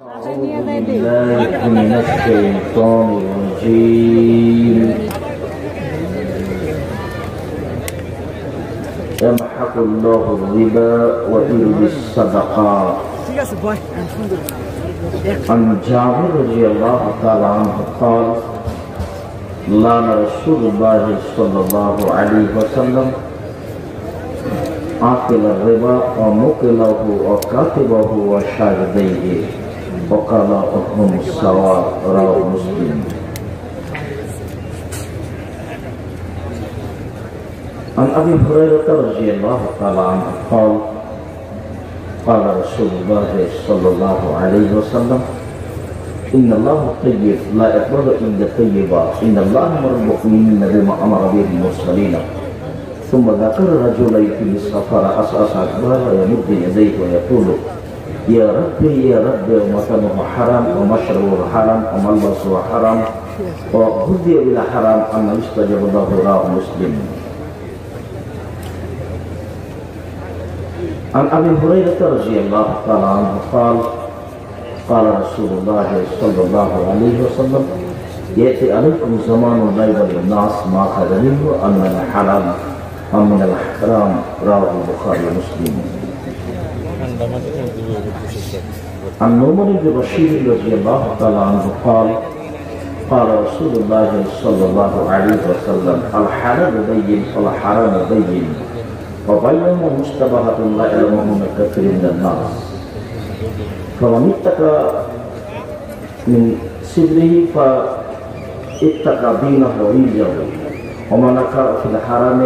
أعوذ بالله من الشيطان الرجيم يمحق الله الربا ويربي الصدقات عن جابر رضي الله تعالى عنه قال لعن رسول الله صلى الله عليه وسلم آكل الربا وموكله وكاتبه وشاهديه وقال هم السواء رواه مسلم. عن أبي هريرة رضي الله تعالى عنه قال قال رسول الله صلى الله عليه وسلم إن الله طيب لا يقبل إلا طيبا إن الله أمر المؤمنين بما أمر به المرسلين ثم ذكر رجلا يطيل السفر أسأس أكبر ويمد يديه ويقول يا ربي يا ربي ومطعمه حرام ومشربه حرام وملبسه حرام وغذي بلا حرام أما يستجب له رواه مسلم. عن أبي هريرة رضي الله تعالى عنه قال قال رسول الله صلى الله عليه وسلم يأتي عليكم زمان لا يبالي الناس ما أخذ منه أم من الحلال أم من الحرام رواه البخاري ومسلم. عن نعمان بن بشير رضي الله تعالى عنه قال قال رسول الله صلى الله عليه وسلم الحلال بين والحرام بين وبينهما مشتبهات لا يعلمهن كثير من الناس فمن اتقى من سدره فاتقى دينه وعرضه ومن وقع في الحرام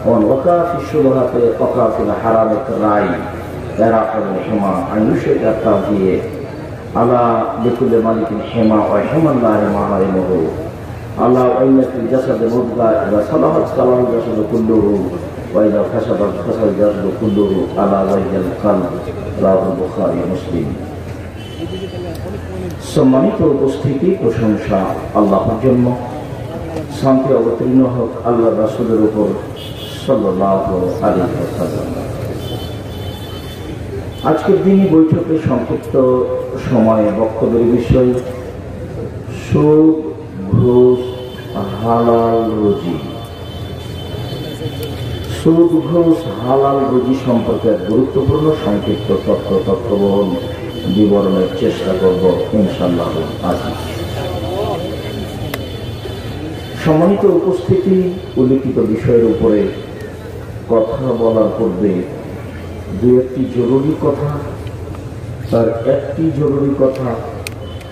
ومن وقع في الشبهات وقع في الحرام كالراعي يراقب الحمى أن يشرك التوحيد على لكل مالك حمى وحمى الله محارمه على وإن في الجسد مضغة إذا صلحت صلح الجسد كله وإذا فسدت فسد الجسد كله على وجه القلب رواه البخاري ومسلم. সম্মানিত উপস্থিতি প্রশংসা আল্লাহর জন্য, শান্তি অবতীর্ণ হোক আল্লাহ রাসূলের উপর সাল্লাল্লাহু আলাইহি ওয়াসাল্লাম। আজকের দিনই বৈঠকে সংক্ষিপ্ত সময়ে বক্তব্যের বিষয় সুদ, ঘুষ, হালাল রুজি। সুদ, ঘুষ, হালাল রুজি সম্পর্কে গুরুত্বপূর্ণ সংক্ষিপ্ত তথ্যবহন বিবরণের চেষ্টা করব ইনশাআল্লাহ আজ। সম্মানিত উপস্থিতি, উল্লিখিত বিষয়ের উপরে কথা বলার পূর্বে দু একটি জরুরি কথা, তার একটি জরুরি কথা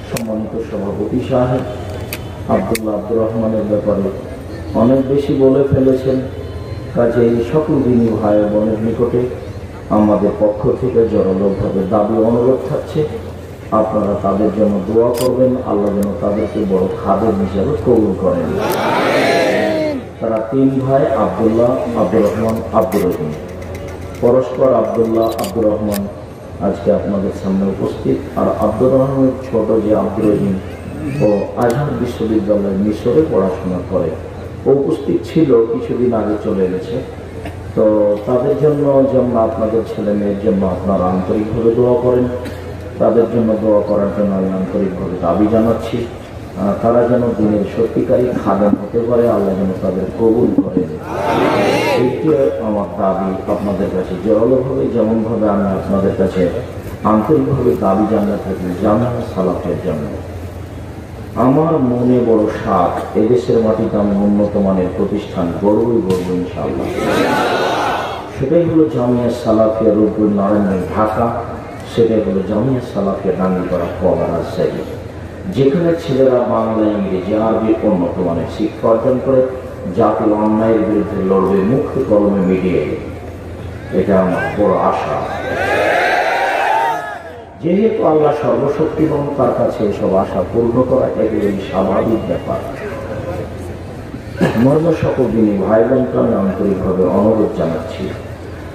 সম্মানিত সভাপতি সাহেব আব্দুর রহমানের ব্যাপারে অনেক বেশি বলে ফেলেছেন। কাজে এই সকল দিনী ভাই বোনের নিকটে আমাদের পক্ষ থেকে জোরালোভাবে দাবি অনুরোধ থাকছে, আপনারা তাদের জন্য দোয়া করবেন, আল্লাহ যেন তাদেরকে বড় খাদেম হিসেবে কবুল করেন। তারা তিন ভাই আব্দুল্লাহ, আব্দুর রহমান, আব্দুর রহিম। পরস্পর আব্দুল্লাহ, আব্দুর রহমান আজকে আপনাদের সামনে উপস্থিত, আর আব্দুর রহমানের ছোট যে আব্দুর রহিম ও আজহার বিশ্ববিদ্যালয়ে মিশরে পড়াশোনা করে, ও উপস্থিত ছিল, কিছুদিন আগে চলে গেছে। তো তাদের জন্য যেমন আপনাদের ছেলে মেয়ের জন্য আপনারা আন্তরিকভাবে দোয়া করেন, তাদের জন্য দোয়া করার জন্য আমি আন্তরিকভাবে দাবি জানাচ্ছি। তারা যেন দিনের সত্যিকারী খাদেম হতে পারে, আল্লাহ যেন তাদের কবুল করেন। এইটি আমার দাবি আপনাদের কাছে জোরালোভাবে, যেমনভাবে আমি আপনাদের কাছে আন্তরিকভাবে দাবি জানিয়ে থাকি জামিয়া সালাফের জন্য। আমার মনে বড় সাধ, এদেশের মাটিতে আমি উন্নত মানের প্রতিষ্ঠান গড়বই গড়ব ইনশাআল্লাহ। সেটাই হলো জামিয়া সালাফিয়া রূপপুর নারায়ণগঞ্জ ঢাকা, সেটাই হলো জামিয়া সালাফিয়া ডাঙ্গিপাড়া কলা রাজশাহী, যেখানে ছেলেরা বাংলা, ইংরেজি, আরবি উন্নত মানের শিক্ষা অর্জন করে জাতির অন্যায়ের বিরুদ্ধে লড়বে মুক্ত কলমে মিডিয়ায়। এটা আমার বড় আশা। যেহেতু আল্লাহ সর্বশক্তিমান, তার কাছে এসব আশা পূর্ণ করা একেবারেই স্বাভাবিক ব্যাপার। মর্ম সকল দিনই ভাই বোনকে আমি আন্তরিকভাবে অনুরোধ জানাচ্ছি।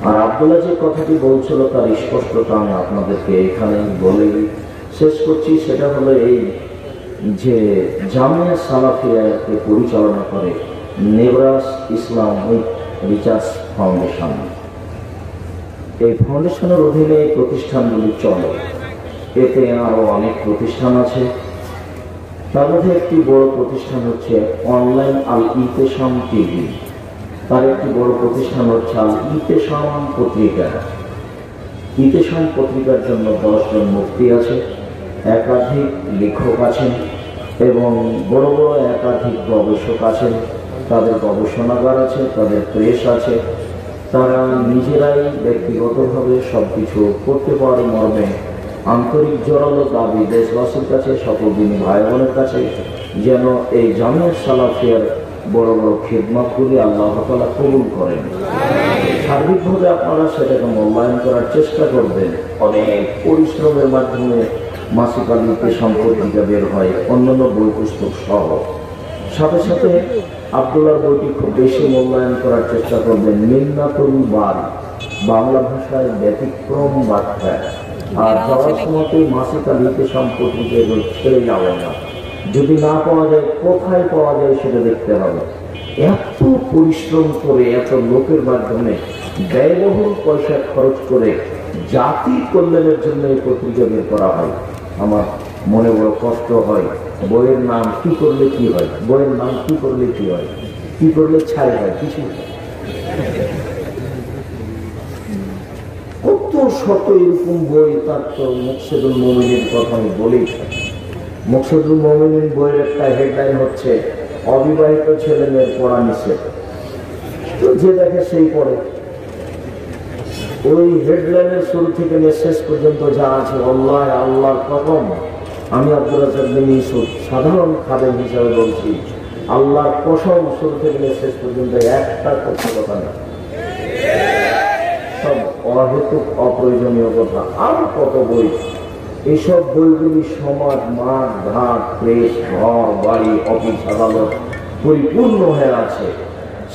আর আব্দুল্লাহ যে কথাটি বলছিল তার স্পষ্টতা আমি আপনাদেরকে এখানে বলে শেষ করছি। সেটা হলো এই যে জামিয়া সালাফিয়াকে পরিচালনা করে নেবরাস ইসলামিক রিসার্চ ফাউন্ডেশন। এই ফাউন্ডেশনের অধীনে এই প্রতিষ্ঠানগুলি চলে। এতে আরো অনেক প্রতিষ্ঠান আছে। তার মধ্যে একটি বড় প্রতিষ্ঠান হচ্ছে অনলাইন আল ইতেসাম টিভি, তার একটি বড় প্রতিষ্ঠান হচ্ছে আল ইতেসাম পত্রিকা। ইতেসাম পত্রিকার জন্য 10 জন মুফতি আছে, একাধিক লেখক আছেন এবং বড় বড় একাধিক গবেষক আছেন। তাদের গবেষণাগার আছে, তাদের প্রেস আছে। তারা নিজেরাই ব্যক্তিগতভাবে সবকিছু করতে পারে মর্মে আন্তরিক জোরালো দাবি দেশবাসীর কাছে, সকল দিনী ভাই বোনের কাছে, যেন এই জামিয়া সালাফিয়ার বড় বড় খিদমতগুলি আল্লাহ তাআলা কবুল করেন। সার্বিকভাবে আপনারা সেটাকে মূল্যায়ন করার চেষ্টা করবেন। অনেক পরিশ্রমের মাধ্যমে মাসিক আল ইতেসাম পত্রিকা বের হয়, অন্যান্য বই পুস্তক সহ। সাথে সাথে আব্দুল্লাহর বইটি খুব বেশি মূল্যায়ন করার চেষ্টা করবেন। মিন্নাতুল বারী, বাংলা ভাষায় ব্যতিক্রম ব্যাখ্যা। আর যাওয়ার সময়তেই মাসিক আল ইতেসাম পত্রিকা ছেড়ে যাবে না। যদি না পাওয়া যায়, কোথায় পাওয়া যায় সেটা দেখতে হবে। এত পরিশ্রম করে, এত লোকের মাধ্যমে ব্যয়বহুল পয়সা খরচ করে জাতির কল্যাণের জন্য এই পত্রিকা বের করা হয়। আমার মনে বড় কষ্ট হয়। বইয়ের নাম কি করলে কি হয়, বইয়ের নাম কি করলে কি হয়, কি করলে ছাই হয়, কিছু কত শত এরকম বই। তার তো মুকসিদুল মুমিনিন কথা আমি বলি। মুকসিদুল মুমিনিন বইয়ের একটা হেডলাইন হচ্ছে অবিবাহিত ছেলে মেয়ের পড়া নিষেধ। তো যে দেখে সেই পড়ে। ওই হেডলাইনের শুরু থেকে শেষ পর্যন্ত যা আছে, আল্লাহ আল্লাহর কসম, আমি আব্দুল রাজ্জাক বিন ইউসুফ সাধারণ খাদেম হিসাবে বলছি, আল্লাহর কসম শুরু থেকে শেষ পর্যন্ত একটা কথা না, সব অহেতুক অপ্রয়োজনীয় কথা। আর কত বই, এইসব বইগুলি সমাজ, মাঠ ঘাট, প্রেস, ঘর বাড়ি, অফিস আদালত পরিপূর্ণ হয়ে আছে।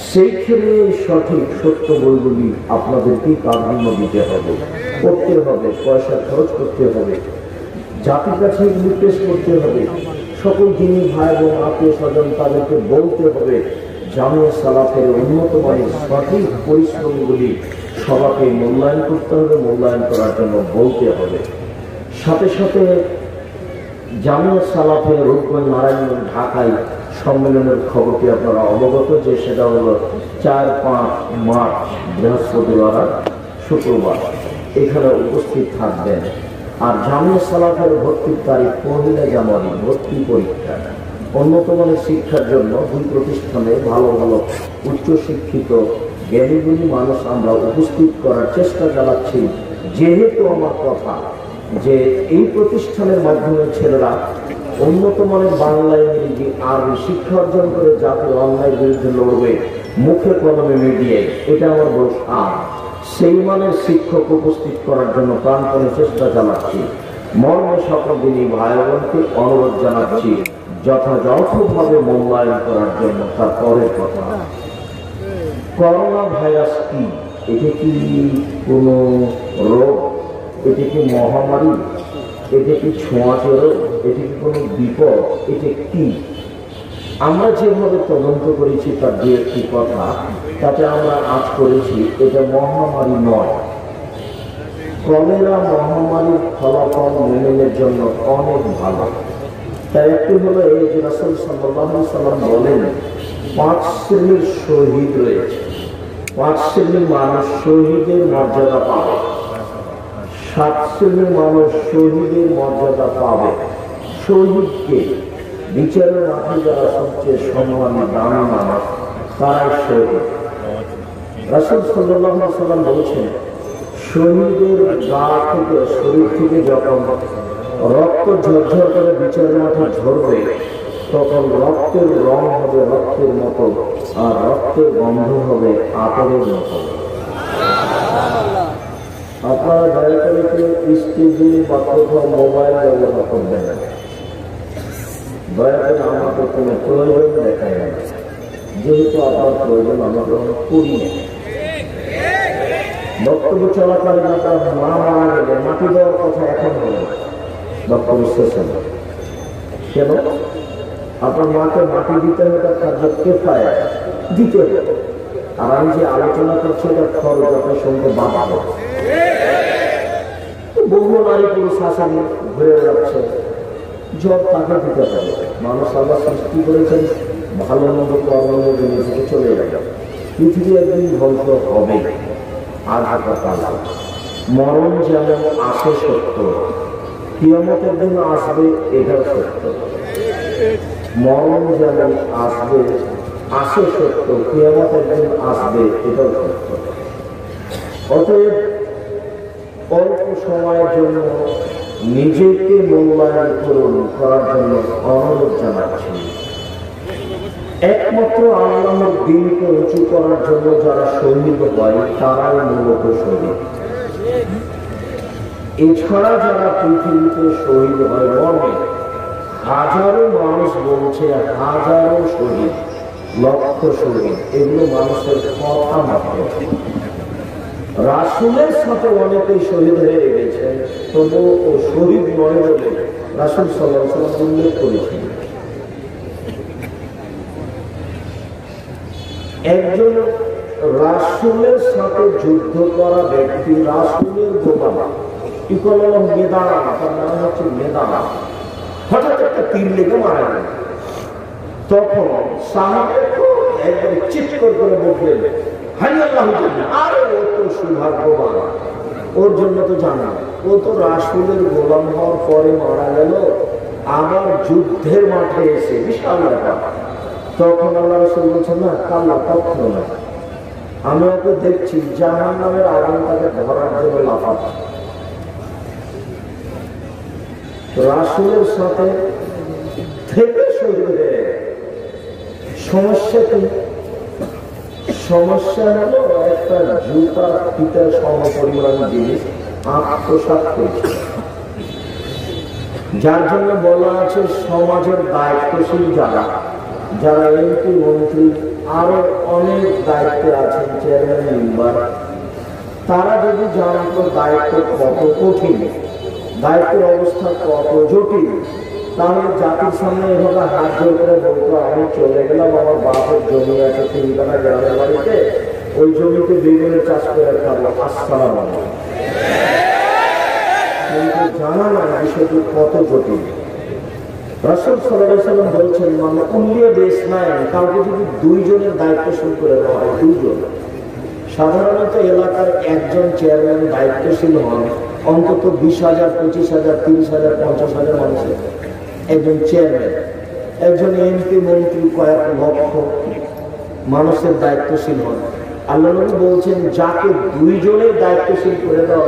সেইখানে সঠিক সত্য বইগুলি আপনাদেরকেই প্রাধান্য দিতে হবে, করতে হবে, পয়সা খরচ করতে হবে, জাতির কাছে নির্দেশ করতে হবে। সকল দিনী ভাই বোন, আত্মীয় স্বজন, তাদেরকে বলতে হবে জামিয়া সালাফের উন্নত মানের সঠিক পরিশ্রমগুলি সবাইকে মূল্যায়ন করতে হবে, মূল্যায়ন করার জন্য বলতে হবে। সাথে সাথে জামিয়া সালাফের রূপগঞ্জ নারায়ণগঞ্জ ঢাকায় সম্মেলনের খবরটি আপনারা অবগত যে সেটা হলো 4-5 মার্চ বৃহস্পতিবার শুক্রবার এখানে উপস্থিত থাকবেন। আর জামিয়া সালাফের ভর্তির তারিখ 1 জানুয়ারি, ভর্তি পরীক্ষা। উন্নত মানের শিক্ষার জন্য 2 প্রতিষ্ঠানে ভালো ভালো উচ্চশিক্ষিত জ্ঞানীগুলি মানুষ আমরা উপস্থিত করার চেষ্টা চালাচ্ছি। যেহেতু আমার কথা যে এই প্রতিষ্ঠানের মাধ্যমে ছেলেরা উন্নত মানের বাংলা, ইংরেজি, আরবি শিক্ষা অর্জন করে জাতির অন্যায়ের বিরুদ্ধে লড়বে মুখে কলমে মিডিয়ায়, এটা আমার বড় সার। সেই মানের শিক্ষক উপস্থিত করার জন্য প্রাণপণে চেষ্টা চালাচ্ছি। মর্মে সকল দিনই ভাই বোনকে অনুরোধ জানাচ্ছি যথাযথভাবে মূল্যায়ন করার জন্য। তার পরের কথা, করোনা ভাইরাস কি? এটা কি কোনো রোগ? এটা কি মহামারী? এটা কি ছোঁয়াচে রোগ? এটা কি কোনো বিপদ? এটা কি? আমরা যেভাবে তদন্ত করেছি তার 2-1টি কথা, তাতে আমরা আজ করেছি এটা মহামারী নয়। কলেরা মহামারীর ফলাফল মুমিনের জন্য অনেক ভালো। তাই একটি হলো এই যে রাসূল সাল্লাল্লাহু আলাইহি সাল্লাম বলেন 5 শ্রেণীর শহীদ রয়েছে। 5 শ্রেণীর মানুষ শহীদের মর্যাদা পাবে, 7 শ্রেণীর মানুষ শহীদের মর্যাদা পাবে। শহীদকে বিচারের মাঠে যারা সবচেয়ে সম্মানী দামি মানুষ, তারাই শহীদ। রাসূল সাল্লাল্লাহু আলাইহি সাল্লাম বলেছেন শহীদের গা থেকে, শরীর থেকে যখন রক্ত ঝরঝর করে বিচারের মাঠে ঝরবে, তখন রক্তের রং হবে রক্তের মতো, আর রক্তের গন্ধ হবে আতরের মতো। আপনারা দয়া করে কেউ স্টেজে বা কোথাও মোবাইল ব্যবহার করবেন না। দয়া করে আমাকে কোনো প্রয়োজন দেখায় না, যেহেতু আপনার প্রয়োজন আমরা গ্রহণ করি না। বক্তব্য চলাকালীন আপনার মা মারা গেলে মাটি দেওয়ার কথা এখন হলো বক্তব্য শেষে। কেন? আপনার মাকে মাটি দিতে হবে, তার কার্যকে পায় দিতে হবে। আর আমি যে আলোচনা করছি এটা খরচ আপনার সঙ্গে বাধা হবে। বহু নারী পুরুষ শাসনে ঘুরে বেড়াচ্ছে, জব তাকে দিতে হবে। মানুষ আবার সৃষ্টি করেছেন ভালো মন্দ কর্মের জন্য থেকে চলে যাবে। পৃথিবী একদিন ধ্বংস হবে। আর মরণ যেমন আসে সত্য, কিয়ামত একদিন আসবে, এটাও সত্য। মরণ যেমন আসবে আসে সত্য, কিয়ামত একদিন আসবে, এটাও সত্য। অতএব অল্প সময়ের জন্য নিজেকে মূল্যায়ন করার জন্য অনুরোধ জানাচ্ছি। একমাত্র আল্লাহর দিনকে উঁচু করার জন্য যারা শহীদ হয় তারাই মূলত শহীদ। এছাড়া যারা পৃথিবীতে শহীদ হয় মর্মে হাজারো মানুষ বলছে হাজারো শহীদ, লক্ষ শহীদ, এগুলো মানুষের কথা মাত্র। রাসূলের সাথে অনেকেই শহীদ হয়ে গেছে, তবু ও শহীদ নয় বলে রাসূল সাল্লাল্লাহু আলাইহি ওয়াসাল্লাম উল্লেখ করেছেন। একজন রাসূলের সাথে যুদ্ধ করা ব্যক্তি, রাসূলের গোলাম, ইকোনম মেদান, তার নাম হচ্ছে মেদান, হঠাৎ একটা তীর লেগে মারা গেল। তখন সাহাবায়ে একবারে চিৎকার করে বললেন, হায় আল্লাহু জান্নাত, আরে ও তো সৌভাগ্যবান, ওর জন্য তো জানা, ও তো রাসূলের গোলাম হওয়ার পরে মারা গেল, আবার যুদ্ধের মাঠে এসে, বিশাল ব্যাপার। তখন আল্লাহ রাসূল বলছেন, না কাল্লা, কখনো না, আমি ওকে দেখছি জাহান্নামের আগুন তাকে ধরার জন্য লাফাচ্ছে। রাসূলের সাথে থেকে শহীদ হয়ে সমস্যা কি? সমস্যা হলো একটা জুতা পিতার সমপরিমাণ জিনিস আত্মসাৎ করছে, যার জন্য বলা আছে সমাজের দায়িত্বশীল যারা এমপি মন্ত্রী আরো অনেক দায়িত্বে আছেন, চেয়ারম্যান মেম্বার, তারা যদি জানতো দায়িত্ব কত কঠিন, দায়িত্বের অবস্থা কত জটিল, তাহলে জাতির সামনে এভাবে হাত জোর করে বলতো, আমি চলে গেলাম, আমার বাপের জমি আছে 3 কাঠা গ্রামের বাড়িতে, ওই জমিতে বেগুনের চাষ করে খাবো, আসসালামু আলাইকুম। কিন্তু জানা না বিষয়টি কত জটিল। রাসূল সাল্লাল্লাহু আলাইহি ওয়াসাল্লাম বলছেন, মানে উল্লিয়ে দেশ নাই, কাউকে যদি 2 জনের দায়িত্বশীল করে দেওয়া হয়, 2 জন, সাধারণত এলাকার একজন চেয়ারম্যান দায়িত্বশীল হন অন্তত 20,000, 25,000, 30,000, 50,000 মানুষের একজন চেয়ারম্যান, একজন এমপি মন্ত্রী কয়েক লক্ষ মানুষের দায়িত্বশীল হন। আল্লাহ নবী বলছেন, যাকে 2 জনের দায়িত্বশীল করে দেওয়া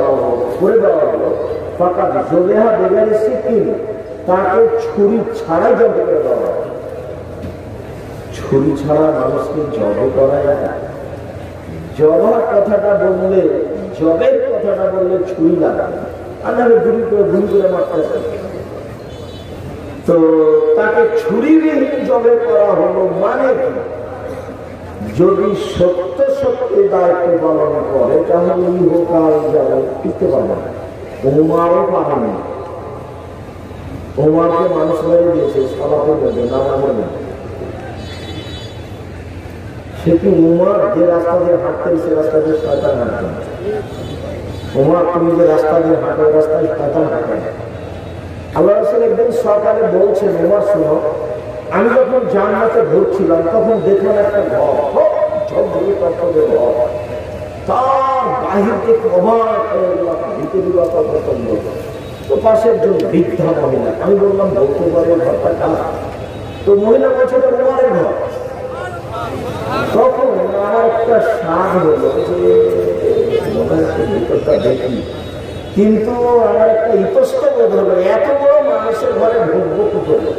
হলো ফাকাদ জবেহা বেগারি সিকিন, তাকে ছুরি ছাড়াই জবে করে দেওয়া হবে। ছুরি ছাড়া মানুষকে জবে করা যায়? জবার কথাটা বললে, জবের কথাটা বললে ছুরি লাগাবে, আল্লাহ গুলি করে মারতে হবে। তো তাকে ছুরিবিহীন জবে করা হলো মানে কি? যদি সত্য সত্যি দায়িত্ব পালন করে তাহলে ইহকাল যাবে, টিকতে পারবে না। ওমারও পারেনি, ওমারকে মানুষ মেরে দিয়েছে সালাতে দেবে, নামাজে না। সে কি ওমর যে রাস্তা দিয়ে হাঁটতেন সে রাস্তা দিয়ে শয়তান হাঁটতেন? ওমর তুমি যে রাস্তা দিয়ে হাঁটো রাস্তায় শয়তান হাঁটেন। আল্লাহ রাসূল একদিন সকালে বলছেন, ওমর শোনো, আমি যখন জান্নাতে ঘুরছিলাম তখন দেখলাম একটা ঘর, ঝকঝকে টকটকে ঘর, তার বাহির থেকে অবাক হয়ে গেলাম, ভিতরে পছন্দ। তো পাশে একজন বৃদ্ধা মহিলা, আমি বললাম বলতে পারে ঘরটা কার? তো মহিলা বলছে ওমরের ঘর। তখন আমার একটা স্বাদ হলো যে ভিতরটা দেখি, কিন্তু আমার একটা ইতস্ত বোধ হলো, এত বড় মানুষের ঘরে ঢুকবো কি করে?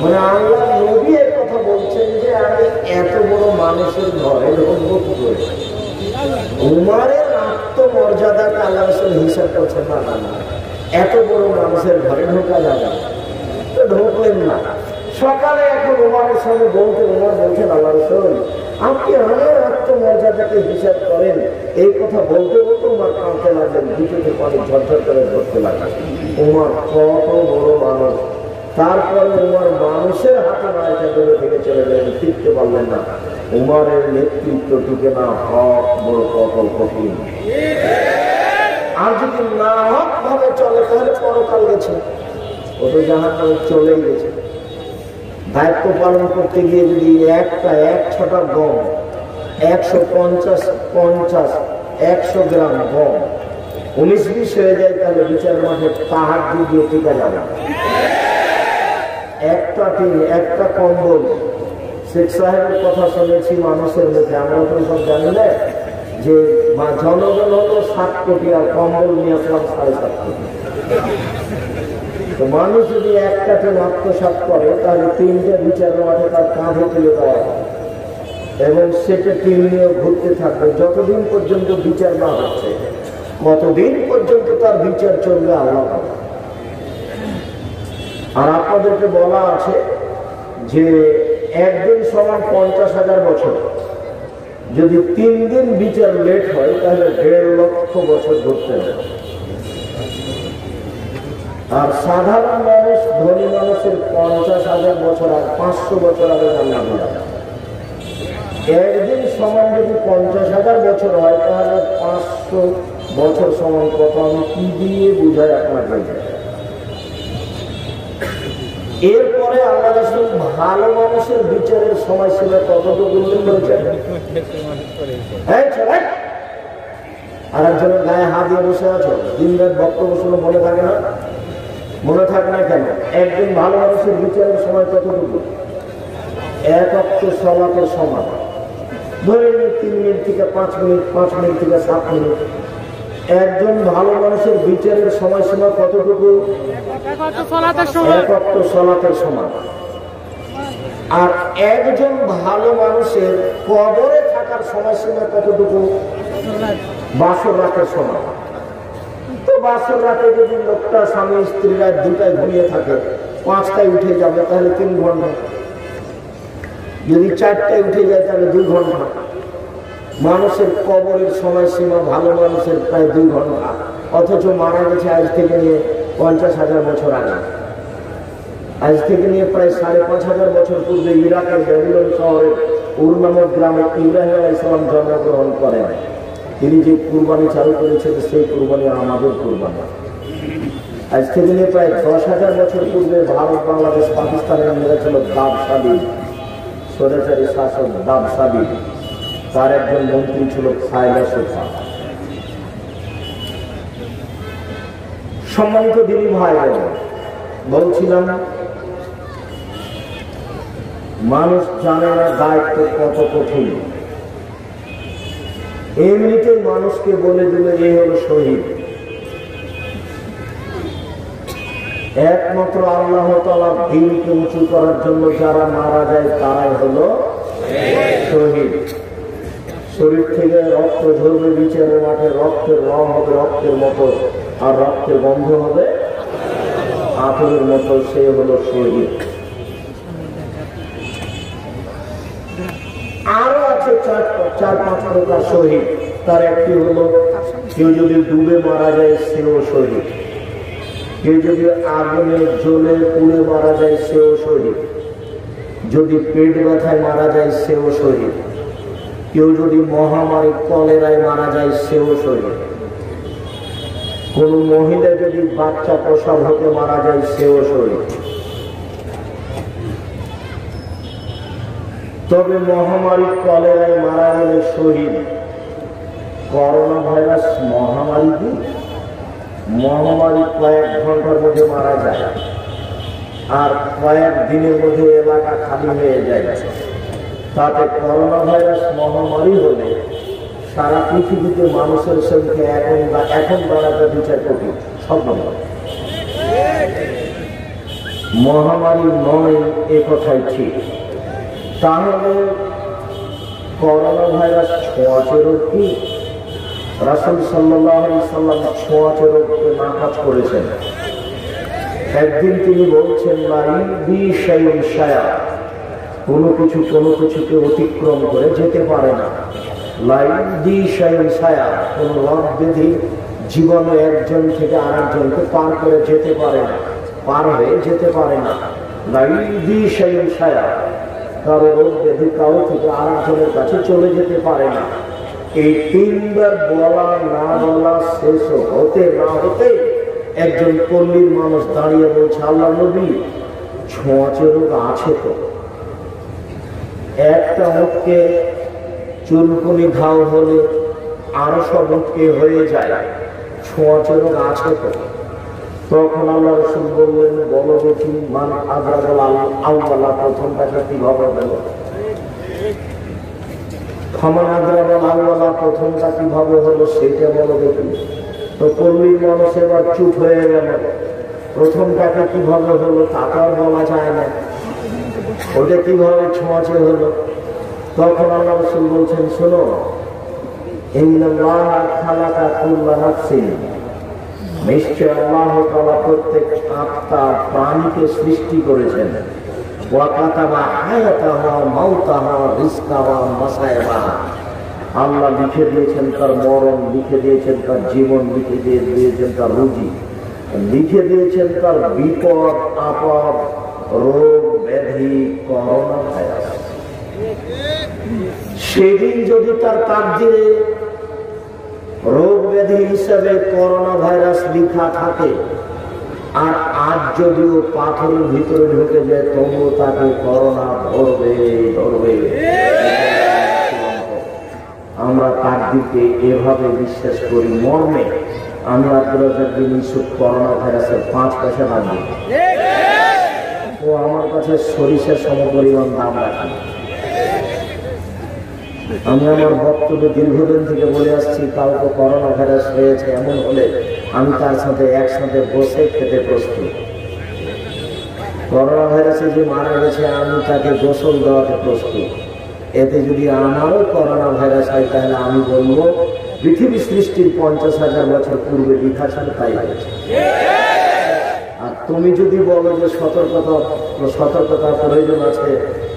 মানে আল্লাহ নবী এর কথা বলছেন যে আমি এত বড় মানুষের ঘরে ঢুকবো কি করে? উমারের আত্মমর্যাদাকে আল্লাহ রাসূল হিসাব করছেন, না এত বড় মানুষের ঘরে ঢোকা যাবে, তো ঢুকলেন না। সকালে এখন উমারের সঙ্গে বলতে, উমার বলছেন, আল্লাহ রাসূল আপনি আমার আত্মমর্যাদাকে হিসাব করেন। এই কথা বলতে বলতে উমার কাঁদতে লাগলেন, দুটোতে পানি ঝরঝর করে ধরতে লাগলেন। উমার কত বড় মানুষ, তারপরে উমার মানুষের হাতে মায়ের ধরে থেকে চলে গেলেন, ফিরতে পারলেন না। উমারের নেতৃত্ব টিকে না, হক বড় কত কঠিন। আর যদি না হক ভাবে চলে তাহলে পরকাল গেছে, ও তো জাহান্নামে চলেই গেছে। দায়িত্ব পালন করতে গিয়ে যদি এক ছটা গম 150 গ্রাম গম 19-20 হয়ে যায়, তাহলে বিচার মাঠে পাহাড় দিয়ে টিকা যাবে। একটা টিন, একটা কম্বল। শেখ সাহেবের কথা শুনেছি মানুষের মুখে, আমরা তো সব জানি না যে জনগণ হলো 7 কোটি আর কম্বল নিয়ে আসলাম 7.5 কোটি। তো মানুষ যদি একটা টিন আত্মসাৎ করে তাহলে 3টে বিচার মাঠে তার কাঁধে তুলে দেওয়া হয় এবং সেটা টিন নিয়ে ঘুরতে থাকবে যতদিন পর্যন্ত বিচার না হচ্ছে, কতদিন পর্যন্ত তার বিচার চলবে আল্লাহ। আর আপনাদেরকে বলা আছে যে একদিন সমান 50,000 বছর, যদি 3 দিন বিচার লেট হয় তাহলে 1.5 লক্ষ বছর ধরতে হবে। আর সাধারণ মানুষ, ধনী মানুষের 50,000 বছর আর 500 বছর আগে জান্নাত যাবে। একদিন সমান যদি 50,000 বছর হয় তাহলে 500 বছর সমান কত, আমি কি দিয়ে বুঝাই আপনাকে। এরপরে আল্লাহ রাসূল ভালো মানুষের বিচারের সময়সীমা কতটুকু উল্লেখ করেছেন। আর একজনের গায়ে হাত দিয়ে বসে আছো, দিন রাত বক্তব্য শুনে মনে থাকে না? মনে থাকে না কেন? একজন ভালো মানুষের বিচারের সময় কতটুকু? 1 ওয়াক্ত সালাতের সমান। ধরে নিন 3 মিনিট থেকে 5 মিনিট, 5 মিনিট থেকে 7 মিনিট। একজন ভালো মানুষের বিচারের সময়সীমা কতটুকু? 1 ওয়াক্ত সালাতের সমান। আর একজন ভালো মানুষের কবরে থাকার সময়সীমা কতটুকু? 12 রাতের সমান। তো 12 রাতে যদি লোকটা স্বামী স্ত্রীরা 2টায় ঘুমিয়ে থাকে, 5টায় উঠে যাবে তাহলে 3 ঘন্টা। যদি 4টায় উঠে যায় তাহলে 2 ঘন্টা। মানুষের কবরের সময়সীমা ভালো মানুষের প্রায় 2 ঘন্টা, অথচ মারা গেছে আজ থেকে নিয়ে 50,000 বছর আগে। আজ থেকে নিয়ে প্রায় 5,500 বছর পূর্বে ইরাকের ব্যাবিলন শহরের উর নামক গ্রামে ইব্রাহিম আলাইহিস সালাম জন্মগ্রহণ করেন। তিনি যে কুরবানি চালু করেছেন সেই কুরবানি আমাদের কুরবানি। আজ থেকে নিয়ে প্রায় 10,000 বছর পূর্বে ভারত, বাংলাদেশ, পাকিস্তানের মেরেছিল বাদশাহী, স্বৈরাচারী শাসক বাদশাহী। তার একজন মন্ত্রী ছিল ফায়দা সুফা। সম্মানিত দিনী ভাই, বলছিলাম মানুষ জানে না দায়িত্ব কত কঠিন। এমনিতে মানুষকে বলে দিলে এই হলো শহীদ। একমাত্র আল্লাহ তাআলার দ্বীনকে উঁচু করার জন্য যারা মারা যায় তারাই হলো শহীদ। শরীর থেকে রক্ত ঝরবে বিচারের মাঠে, রক্তের রং হবে রক্তের মতো, আর রক্তের গন্ধ হবে আতরের মতো, সে হলো শহীদ। আরো আছে 4-5 প্রকার শহীদ। তার একটি হলো কেউ যদি ডুবে মারা যায় সেও শহীদ, কেউ যদি আগুনে জ্বলে পুড়ে মারা যায় সেও শহীদ, যদি পেট ব্যথায় মারা যায় সেও শহীদ, কেউ যদি মহামারী কলেরায় মারা যায় সেও শহীদ, কোন মহিলা যদি বাচ্চা প্রসব হতে মারা যায় সেও শহীদ। তবে মহামারী কলেরায় মারা গেলে শহীদ। করোনা ভাইরাস মহামারী কি? মহামারী কয়েক ঘন্টার মধ্যে মারা যায় আর কয়েক দিনের মধ্যে এলাকা খালি হয়ে যায়। তাতে করোনা ভাইরাস মহামারী হলে সারা পৃথিবীতে মানুষের সংখ্যা এখন দাঁড়াতে 2-4 কোটি। সব মহামারী নয়, এ কথাই ঠিক। তাহলে করোনা ভাইরাস ছোঁয়াচে রোগ কি? রাসূল সাল্লাল্লাহু আলাইহি সাল্লাম ছোঁয়াচে রোগকে নাকচ করেছেন। একদিন তিনি বলছেন, কোনো কিছুকে অতিক্রম করে যেতে পারে না। কোন রোগ ব্যাধি জীবনে একজন থেকে আরেকজনকে পার করে যেতে পারে না, পার হয়ে যেতে পারে না। কারো রোগ ব্যাধি কারো থেকে আরেকজনের কাছে চলে যেতে পারে না। এই তিনবার বলা না বলা শেষ হতে না হতে একজন পল্লীর মানুষ দাঁড়িয়ে বলছে, আল্লাহ নবী, ছোঁয়াচে রোগ আছে তো? একটা মুখকে চুলকুনি ঘাও হলে আরো সব মুখকে হয়ে যায়, ছোঁয়াচে রোগ আছে তো? তখন আল্লাহ রাসূল বললেন, বলো দেখি, মান আদরাকাল আউয়ালা, প্রথমটাকে কিভাবে হলো? ফামান আদরাকাল আউয়ালা, প্রথমটা কিভাবে হলো সেটা বলো দেখি। তো পল্লীর মানুষ এবার চুপ হয়ে গেল। প্রথমটাকে কিভাবে হলো তা তো আর বলা যায় না, ওটা কিভাবে ছোঁয়াচে হলো? তখন আল্লাহ রাসূল বলছেন, শোনো, ইন্নাল্লাহা খালাকা কুল্লা নাফসিন, নিশ্চয় আল্লাহ তাআলা প্রত্যেক আত্মা প্রাণীকে সৃষ্টি করেছেন। ওয়া কাতাবা হায়াতাহা মাউতাহা রিজকাহা মাসায়াবাহা, আল্লাহ লিখে দিয়েছেন তার মরণ, লিখে দিয়েছেন তার জীবন, লিখে দিয়েছেন তার রুজি, লিখে দিয়েছেন তার বিপদ আপদ, রোগ ব্যাধি, করোনা ভাইরাস। সেদিন যদি তার তাকদীরে রোগ ব্যাধি হিসাবে করোনা ভাইরাস লিখা থাকে, আর আজ যদিও পাথরের ভিতরে ঢুকে যায়, তবুও তাকে করোনা ধরবে। আমরা তাকদীরকে এভাবে বিশ্বাস করি মর্মে আমি আব্দুল রাজ্জাক বিন ইউসুফ করোনা ভাইরাসের 5 পয়সা ভাবি, ও আমার কাছে সরিষার সমপরিমাণ দাম রাখি। আমি আমার বক্তব্য দীর্ঘদিন থেকে বলে আসছি, কাউকে করোনা ভাইরাস হয়েছে এমন হলে আমি তার সাথে একসাথে বসে খেতে প্রস্তুত। করোনা ভাইরাসে যে মারা গেছে আমি তাকে গোসল দেওয়াতে প্রস্তুত। এতে যদি আমারও করোনা ভাইরাস হয় তাহলে আমি বলবো পৃথিবী সৃষ্টির 50,000 বছর পূর্বে লেখা ছিল তাই হয়েছে। আর তুমি যদি বলো যে সতর্কতার প্রয়োজন আছে,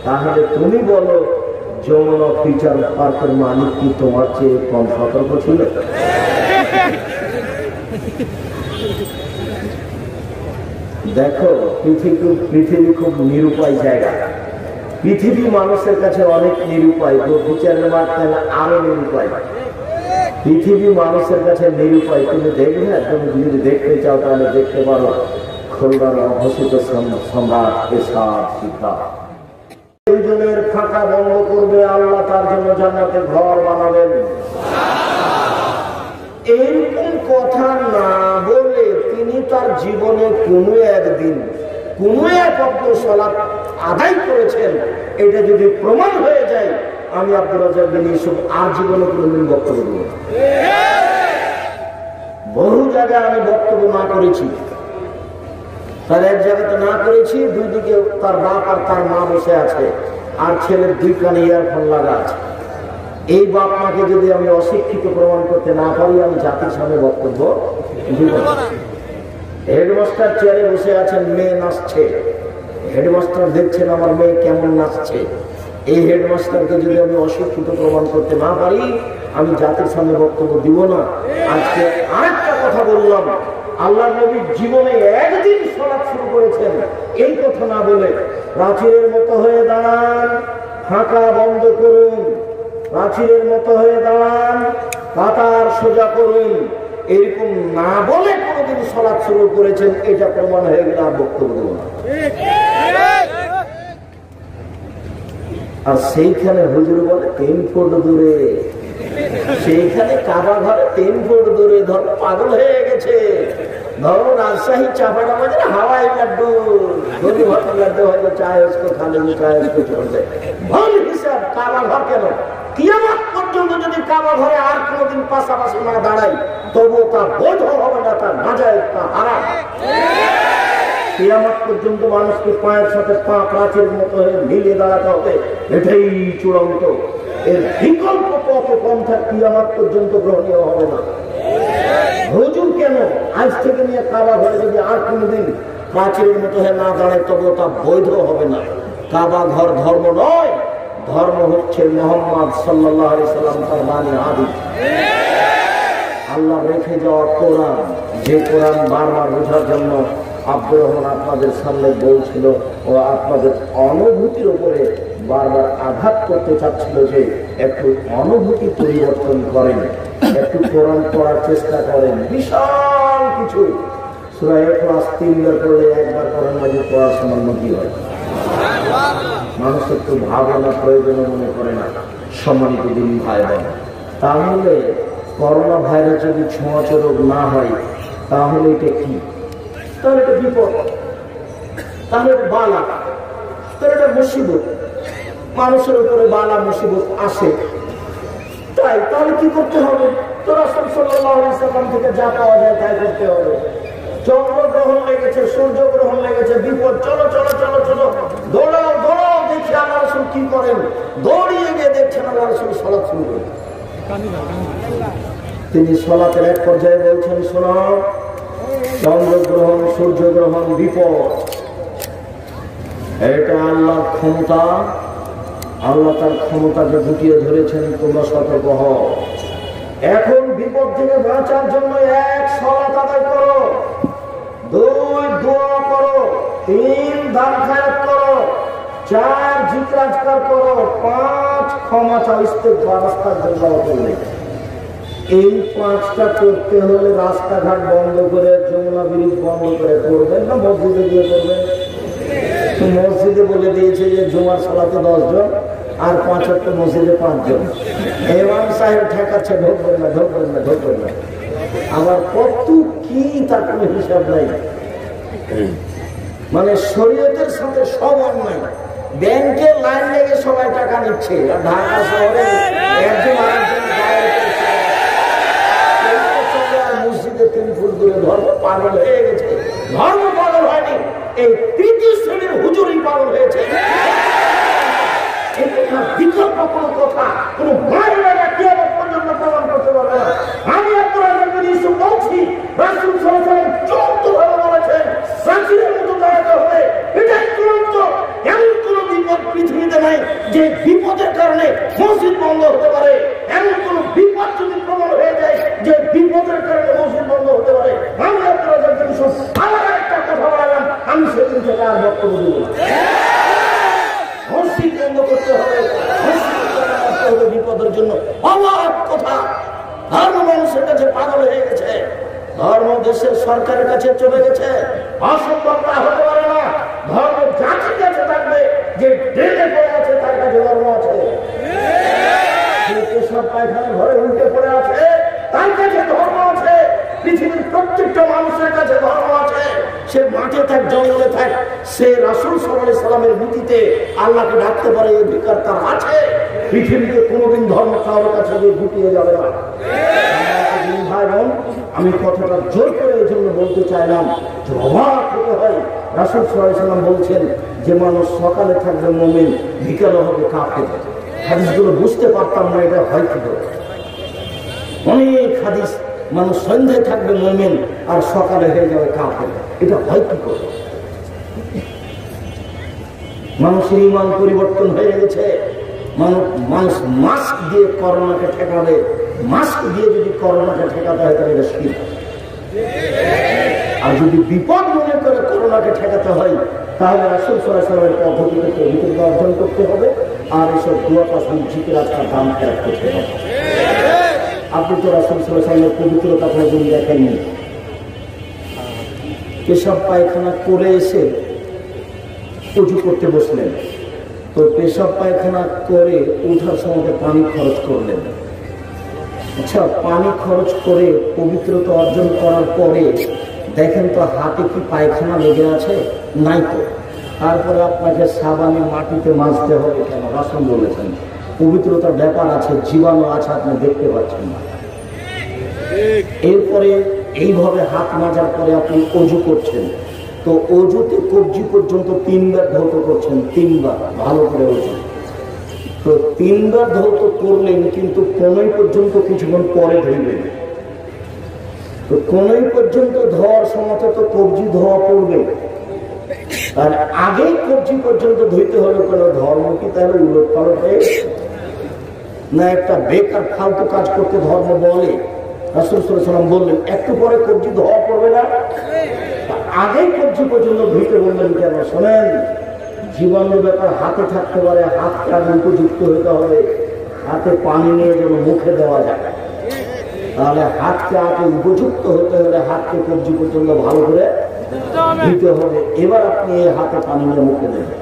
তাহলে তুমি বলো যমুনা ফিচার পার্কের মালিক কি তোমার চেয়ে কম সতর্ক ছিল? দেখো, পৃথিবী খুব নিরুপায় জায়গা। পৃথিবী মানুষের কাছে অনেক নিরুপায়, বিচারের মাধ্যমে আরো নিরুপায়। পৃথিবী মানুষের কাছে নিরুপায়। তুমি দেখবে না, তুমি যদি দেখতে চাও তাহলে দেখতে পারো খুলনার অঘোষিত সম্রাট এরশাদ শিক্ষা। দুইজনের ফাঁকা বন্ধ করবে, আল্লাহ তার জন্য জান্নাতে ঘর বানাবেন। এইরকম কথা না বলে তিনি তার জীবনে কোনো একদিন কোনো এক ওয়াক্ত সালাত আদায় করেছেন, এটা যদি প্রমাণ হয়ে যায়, আমি আব্দুল রাজ্জাক বিন ইউসুফ আর জীবনে কোনোদিন বক্তব্য দেব না। বহু জায়গায় আমি বক্তব্য না করেছি, তার এক জায়গাতে না করেছি, দুই দিকে তার বাপ আর তার মা বসে আছে, আর ছেলের 2 কানে ইয়ারফোন লাগা আছে। এই বাপ মাকে যদি আমি অশিক্ষিত প্রমাণ করতে না পারি, আমি জাতির সামনে বক্তব্য দিব না। হেডমাস্টার চেয়ারে বসে আছেন, মেয়ে নাচছে, হেডমাস্টার দেখছেন আমার মেয়ে কেমন নাচছে। এই হেডমাস্টারকে যদি আমি অশিক্ষিত প্রমাণ করতে না পারি, আমি জাতির সামনে বক্তব্য দিব না। আজকে আরেকটা কথা বললাম, আল্লাহ নবীর জীবনে একদিন সালাত শুরু করেছেন, এই কথা না বলে প্রাচীরের মতো হয়ে দাঁড়ান, ফাঁকা বন্ধ করুন, প্রাচীরের মতো হয়ে দাঁড়ান, কাতার সোজা করুন, এরকম না বলে কোনদিন সালাত শুরু করেছেন, এটা প্রমাণ হয়ে গেলে আর বক্তব্য দেব না। আর সেইখানে হুজুর বলে 3 ফুট দূরে, সেইখানে কাবা ঘরে 3 ফুট দূরে, ধর পাগল হয়ে গেছে। ধরো রাজশাহী চাপাটা বাজারে হাওয়াই লাড্ডু, গলি ভর্তি লাড্ডু হয়তো চায় उसको খালে চায় उसको छोड़ दे। ভুল হিসাব। কাবা ঘর কেন? কিয়ামত পর্যন্ত যদি কাবা ঘরে আর কোনোদিন পাশাপাশি না দাঁড়াই, তবুও তা বৈধ হবে না, তা নাজায়েজ, তা হারাম। কিয়ামত পর্যন্ত মানুষকে পায়ের সাথে পা প্রাচীরের মতো হয়ে মিলিয়ে দাঁড়াতে হবে, এটাই চূড়ান্ত। এর বিকল্প পথ পন্থা কিয়ামত পর্যন্ত গ্রহণীয় হবে না। হুজুর কেন আজ থেকে নিয়ে কাবা ঘরে যদি আর কোনোদিন প্রাচীরের মতো হয়ে না দাঁড়ায়, তবুও তা বৈধ হবে না। কাবা ঘর ধর্ম নয়, ধর্ম হচ্ছে মুহাম্মদ সাল্লাল্লাহু আলাইহি সাল্লাম তার বাণী হাদিস, আল্লাহ রেখে যাওয়া কোরআন। যে কোরআন বারবার বোঝার জন্য আব্দুর রহমান আপনাদের সামনে বলছিল ও আপনাদের অনুভূতির উপরে বারবার আঘাত করতে চাচ্ছিল যে একটু অনুভূতি পরিবর্তন করেন, একটু কোরআন পড়ার চেষ্টা করেন। বিশাল কিছু সূরা ইখলাস 3 বার পড়লে একবার কোরআন মাজিদ পড়ার সামান্য কি হয়? মানুষ একটু ভাবনা প্রয়োজন মনে করে না। সম্মানিত দিন ভাই বোন, তাহলে করোনা ভাইরাস যদি ছোঁয়াচে রোগ না হয় তাহলে এটা কি? তাহলে এটা বিপদ, তাহলে এটা বালা, তাহলে এটা মুসিবত। মানুষের উপরে বালা মুসিবত আসে, তাই তাহলে কি করতে হবে? তো রাসূল সাল্লাল্লাহু আলাইহি ওয়াসাল্লাম থেকে যা পাওয়া যায় তাই করতে হবে। চন্দ্রগ্রহণ লেগেছে, সূর্যগ্রহণ লেগেছে, বিপদ, চলো চলো চলো চলো, দৌড়াও দৌড়াও, দেখি আল্লাহ রাসূল কি করেন। দৌড়িয়ে গিয়ে দেখছেন আল্লাহ রাসূল সালাত শুরু করেন। তিনি সালাতের এক পর্যায়ে বলছেন, শোনো, চন্দ্রগ্রহণ সূর্যগ্রহণ বিপদ, এটা আল্লাহর ক্ষমতা, আল্লাহ তার ক্ষমতাকে গুটিয়ে ধরেছেন, তোমরা সতর্ক হও। এখন বিপদ থেকে বাঁচার জন্য 1 সালাত আদায় করো, 2 দোয়া করো, 3 দান খায়রাত করো, 4 জিকির আজকার করো, 5 ক্ষমা চাও, ইস্তেগফার আস্তাগফিরুল্লাহ করলে। এই 5টা করতে হলে রাস্তাঘাট বন্ধ করে, যমুনা ব্রিজ বন্ধ করে করবেন না মসজিদে গিয়ে করবেন? মসজিদে বলে দিয়েছে যে জুমার সালাতে 10 জন আর 5 ওয়াক্ত মসজিদে 5 জন। ইমাম সাহেব ঠেকাচ্ছে, ঢোকবেন না ঢোকবেন না ঢোকবেন না। আবার কত কি তার কোনো হিসাব নাই। মানে শরীয়তের সাথে সব অন্যায়। ব্যাংকে লাইন লেগে সবাই টাকা নিচ্ছে, আর ঢাকা শহরে একজন আরেকজন মসজিদে 3 ফুট দূরে ধর্ম পাগল হয়ে গেছে। ধর্ম পাগল হয়নি, এই 3য় শ্রেণীর হুজুরই পাগল হয়েছে। বিকল্প কোন কথা কোন মায়েরা কিয়ামত পর্যন্ত প্রমাণ করতে পারবে না। আমি আপনারা ইউসুফ বলছি, রাসূল সাল্লাল্লাহু আলাইহি ওয়াসাল্লাম চূড়ান্তভাবে বলেছেন, প্রাচীরের মতো দাঁড়াতে হবে। এটাই চূড়ান্ত। এমন কোন বিপদ পৃথিবীতে নাই যে বিপদের কারণে মসজিদ বন্ধ হতে পারে। এমন কোন বিপদ যদি প্রমাণ হয়ে যায় যে বিপদের কারণে মসজিদ বন্ধ হতে পারে, আমি আপনারা ইউসুফ আমার একটা কথা বললাম, আমি সেদিন থেকে আর বক্তব্য দেব না। মসজিদ বন্ধ করতে হবে, বিপদের জন্য। অবাক কথা, ধর্ম মানুষের কাছে পাগল হয়ে গেছে, ধর্ম দেশের সরকারের কাছে চলে গেছে। অসম্ভবটা হতে পারে না। ধর্ম জাতির কাছে থাকবে, যে ড্রেনে পড়ে আছে তার কাছে ধর্ম আছে। সব পায়খানা ঘরে উল্টে পড়ে আছে তার কাছে ধর্ম আছে। পৃথিবীর প্রত্যেকটা মানুষের কাছে ধর্ম আছে। সে মাঠে থাক, জঙ্গলে থাক, সে রাসূল সাল্লাল্লাহু আলাইহি সাল্লামের নীতিতে আল্লাহকে ডাকতে পারে, এই অধিকার তার আছে। পৃথিবীতে কোনোদিন ধর্ম কারোর কাছে গুটিয়ে যাবে না। ভাই বোন, আমি কথাটা জোর করে এই জন্য বলতে চাইলাম যে অবাক হতে হয়। রাসূল সাল্লাল্লাহু আলাইহি সাল্লাম বলছেন যে মানুষ সকালে থাকবে মুমিন, বিকালে হবে কাফের। হাদিসগুলো বুঝতে পারতাম না এটা হয় কি করে। অনেক হাদিস, মানুষ সন্ধ্যায় থাকবে মুমিন আর সকালে হয়ে যাবে কাফের, এটা হয় কি করে? মানুষের ঈমান পরিবর্তন হয়ে গেছে। মানুষ মাস্ক দিয়ে করোনাকে ঠেকাবে, মাস্ক দিয়ে যদি করোনাকে ঠেকাতে হয় তাহলে এটা শিরক। আর যদি বিপদ মনে করে করোনাকে ঠেকাতে হয় তাহলে রাসূল সাল্লাল্লাহু আলাইহি ওয়াসাল্লামের পদ্ধতিতে পবিত্রতা অর্জন করতে হবে, আর এসব দোয়া পাশান জিকির আজকাল দাম ফেরত করতে হবে। আপনি তো রাসূল সাল্লাল্লাহু আলাইহি ওয়াসাল্লামের পবিত্রতা কোনোদিন দেখেননি। পেশাব পায়খানা করে এসে উজু করতে বসলেন, তো পেশাব পায়খানা করে উঠার সময় পানি খরচ করলেন। আচ্ছা, পানি খরচ করে পবিত্রতা অর্জন করার পরে দেখেন তো হাতে কি পায়খানা লেগে আছে? নাই তো। তারপরে আপনাকে সাবানে মাটিতে মাজতে হবে কেন? রাসূল বলেছেন পবিত্রতার ব্যাপার আছে, জীবাণু আছে, আপনি দেখতে পাচ্ছেন না। এরপরে এইভাবে হাত মাজার পরে আপনি অজু করছেন, তো অজুতে কবজি পর্যন্ত 3 বার ধৌত করছেন, 3 বার ভালো করে অজু। তো 3 বার ধৌত করলেন, কিন্তু কোনই পর্যন্ত কিছুক্ষণ পরে ধুইবেন। তো কোনই পর্যন্ত ধোয়ার সময় তো কবজি ধোয়া পড়বে, আর আগেই কবজি পর্যন্ত ধুইতে হলে কোনো ধর্ম কি তাহলে উলট পালট হয়ে না? একটা বেকার ফালতু কাজ করতে ধর্ম বলে? রাসূল সাল্লাল্লাহু আলাইহি ওয়াসাল্লাম বললেন একটু পরে কবজি ধোয়া পড়বে না? আগেই পর্যন্ত ভিটে বললেন কেন? শোনেন, জীবনের ব্যাপার হাতে থাকতে পারে, হাতকে আগে উপযুক্ত হতে হবে, হাতে পানি নিয়ে যেন মুখে দেওয়া যায়। তাহলে হাতকে আগে উপযুক্ত হতে হলে হাতকে পর্যন্ত ভালো করে দিতে হবে। এবার আপনি এই হাতে পানি নিয়ে মুখে দেবেন।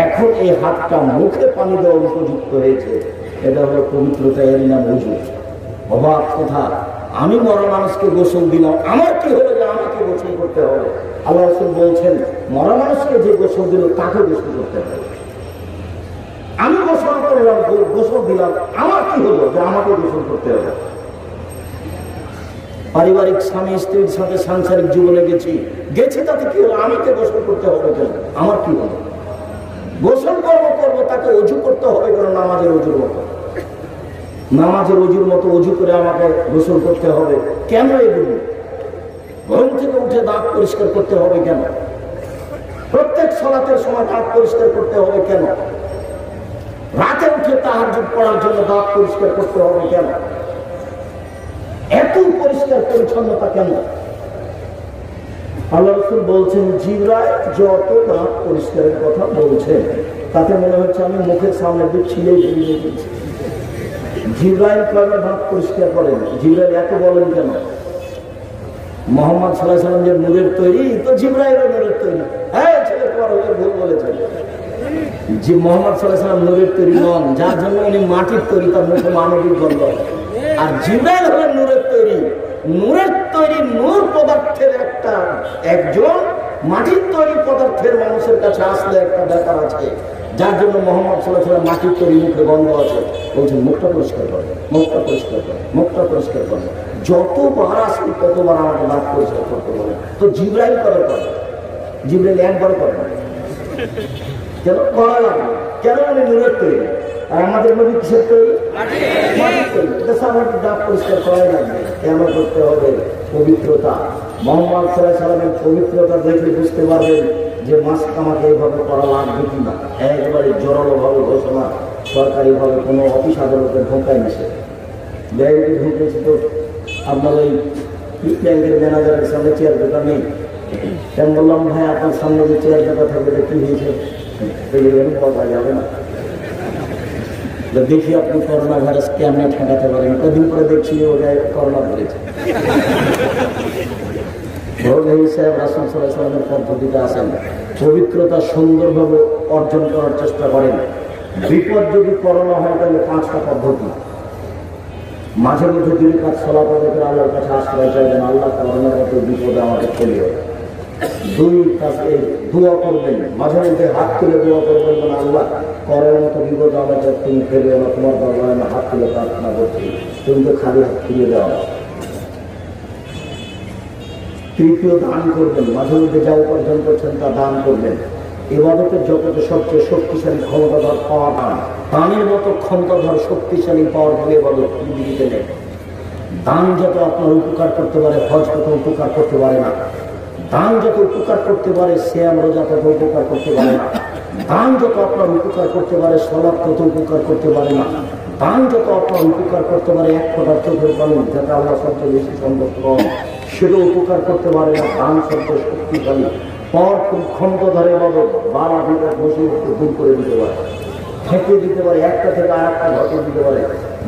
এখন এই হাতটা মুখে পানি দেওয়া উপযুক্ত হয়েছে, এটা হলো পবিত্রতা, এর নাম ওযু। অবাক কথা, আমি মরা মানুষকে গোসল দিলাম, আমার কি হলো যে আমাকে গোসল করতে হবে? আল্লাহ রাসূল বলছেন, মরা মানুষকে যে গোসল দিল তাকে গোসল করতে হবে। আমি গোসল করলাম, গোসল দিলাম, আমার কি হলো যে আমাকে গোসল করতে হবে? পারিবারিক স্বামী স্ত্রীর সাথে সাংসারিক জীবনে গেছি তাতে কি হলো? আমাকে গোসল করতে হবে কেন? আমার কি হলো? গোসল করবো তাকে অজু করতে হবে কেন? নামাজের অজুর মতো, নামাজের অজুর মতো অজু করে আমাকে গোসল করতে হবে কেন? এগুলো ঘুম থেকে উঠে দাঁত পরিষ্কার করতে হবে কেন? প্রত্যেক সালাতের সময় দাঁত পরিষ্কার করতে হবে কেন? রাতে উঠে তাহাজ্জুদ পড়ার জন্য দাঁত পরিষ্কার করতে হবে কেন? এত পরিষ্কার পরিচ্ছন্নতা কেন? আল্লাহ রাসূল বলছেন, জিবরাইল যত দাঁত পরিষ্কারের কথা বলছেন তাতে মনে হচ্ছে আমি মুখের সামনে দিয়ে ছিঁড়ে ফেলে দিয়েছি। জিবরাইল কয়বার দাঁত পরিষ্কার করেন? জিবরাইল এত বলেন কেন? মুহাম্মদ সাল্লাল্লাহু আলাইহি ওয়াসাল্লাম যে নূরের তৈরি, তো জিবরাইলও নূরের তৈরি। হ্যাঁ, ছেলে তোমার হয়ে ভুল বলেছেন। যে মুহাম্মদ সাল্লাল্লাহু আলাইহি ওয়াসাল্লাম নূরের তৈরি নন, যার জন্য উনি মাটির তৈরি, তার মুখে মানবিক গন্ধ। আর জিবরাইল হলেন নূরের তৈরি। নূরের তৈরি, নূর পদার্থের একজন মাটির তৈরি পদার্থের মানুষের কাছে আসলে একটা ব্যাপার আছে, যার জন্য মুহাম্মদ সাল্লাল্লাহু আলাইহি ওয়াসাল্লাম মাটির তৈরি, মুখে গন্ধ আছে। বলছেন মুখটা পরিষ্কার করে, মুখটা পরিষ্কার করে, মুখটা পরিষ্কার করে। যতবার আসেন ততবার আমাকে দাঁত পরিষ্কার করতে বলে। তো জিবরাইল করে, জিবরাইল একবার করে কেন করা লাগবে? কেন? উনি নূরের তৈরি, আর আমাদের নবী কিসের তৈরি? মাটির তৈরি। আমাকে দাঁত পরিষ্কার করাই লাগবে। কেন করতে হবে? পবিত্রতা। মুহাম্মদ সাল্লাল্লাহু আলাইহি ওয়াসাল্লামের পবিত্রতা দেখে বুঝতে পারবেন যে মাস্ক আমাকে এইভাবে করা লাগবে কিনা। একেবারে জোরালো ভাবে ঘোষণা, সরকারি ভাবে কোনো অফিস আদালতে ঢোকায় নিছে। ব্যাংকে ঢুকেছে তো আপনার ওই ব্যাংকের ম্যানেজারের সামনে চেয়ার দোকান নেই। আমি বললাম, ভাই আপনার সামনে যে চেয়ার দোকান থাকবে কি হয়েছে? বলা যাবে না। দেখি আপনি করোনা ভাইরাস কেমন ঠেকাতে পারেন। কদিন পরে দেখছি ওটা করোনা ধরেছে। রাসূল সাল্লাল্লাহু আলাইহি ওয়াসাল্লামের পদ্ধতিতে আসেন, পবিত্রতা সুন্দরভাবে অর্জন করার চেষ্টা করেন। বিপদ যদি করোনা হয় তাহলে 5টা পদ্ধতি। মাঝে মধ্যে 2 কাজ সালাত আদায় করে আল্লাহর কাছে আশ্রয় চাইবেন, আল্লাহ করোনার মতো বিপদে আমাকে ফেলিও। 2 কাজে দোয়া করবেন, মাঝে মধ্যে হাত তুলে দোয়া করবেন, আল্লাহ করোনার মতো বিপদ আমাকে তুমি ফেলিও না, তোমার দরবারে আমি হাত তুলে প্রার্থনা করছি, তুমি তো খালি হাত ফিরিয়ে দেওয়া। 3য় দান করবেন, মাঝে মধ্যে যা উপার্জন করছেন তা দান করবেন। ইবাদতের জগতে সবচেয়ে শক্তিশালী ক্ষমতাধর পাওয়া দান। দানের মতো ক্ষমতাধর শক্তিশালী পাওয়ার ফলে ইবাদত পৃথিবীতে নেই। দান যত আপনার উপকার করতে পারে, হজ তত উপকার করতে পারে না। দান যত উপকার করতে পারে, সিয়াম রোজা তত উপকার করতে পারে না। দান যত আপনার উপকার করতে পারে, সালাত তত উপকার করতে পারে না। দান যত আপনার উপকার করতে পারে, 1 ফোঁটা চোখের পানি, যাতে আল্লাহ সবচেয়ে বেশি সন্তুষ্ট হন, সেটা উপকার করতে পারে না। দান সবচেয়ে শক্তিশালী পাওয়ারফুল ক্ষমতাধর ইবাদত। বালা বিপদ মুসিবতকে দূর করে দিতে পারে, ঠেকে দিতে পারে, একটা থেকে আরেকটা ঘটিয়ে দিতে পারে।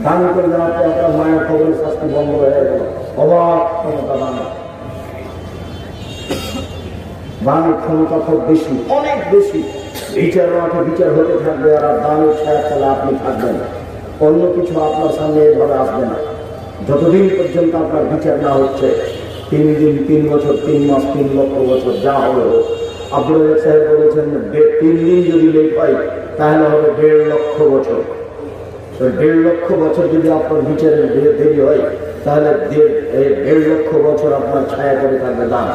দান করবেন, আপনি আপনার মায়ের খবরের শাস্তি বন্ধ হয়ে গেল। অবাক ক্ষমতা দানের। দানের ক্ষমতা খুব বেশি, অনেক বেশি। বিচার মাঠে বিচার হতে থাকবে, আর দানের ছায়া তলে আপনি থাকবেন। অন্য কিছু আপনার সামনে এভাবে আসবে না যতদিন পর্যন্ত আপনার বিচার না হচ্ছে। 3 দিন, 3 বছর, 3 মাস, 3 লক্ষ বছর, যা হবে হোক। আব্দুল রাজ্জাক সাহেব বলেছেন 3 দিন যদি লেট পাই তাহলে হবে 1.5 লক্ষ বছর। 1.5 লক্ষ বছর যদি আপনার বিচারের দেরি হয় তাহলে 1.5 লক্ষ বছর আপনার ছায়া করে থাকবে দান।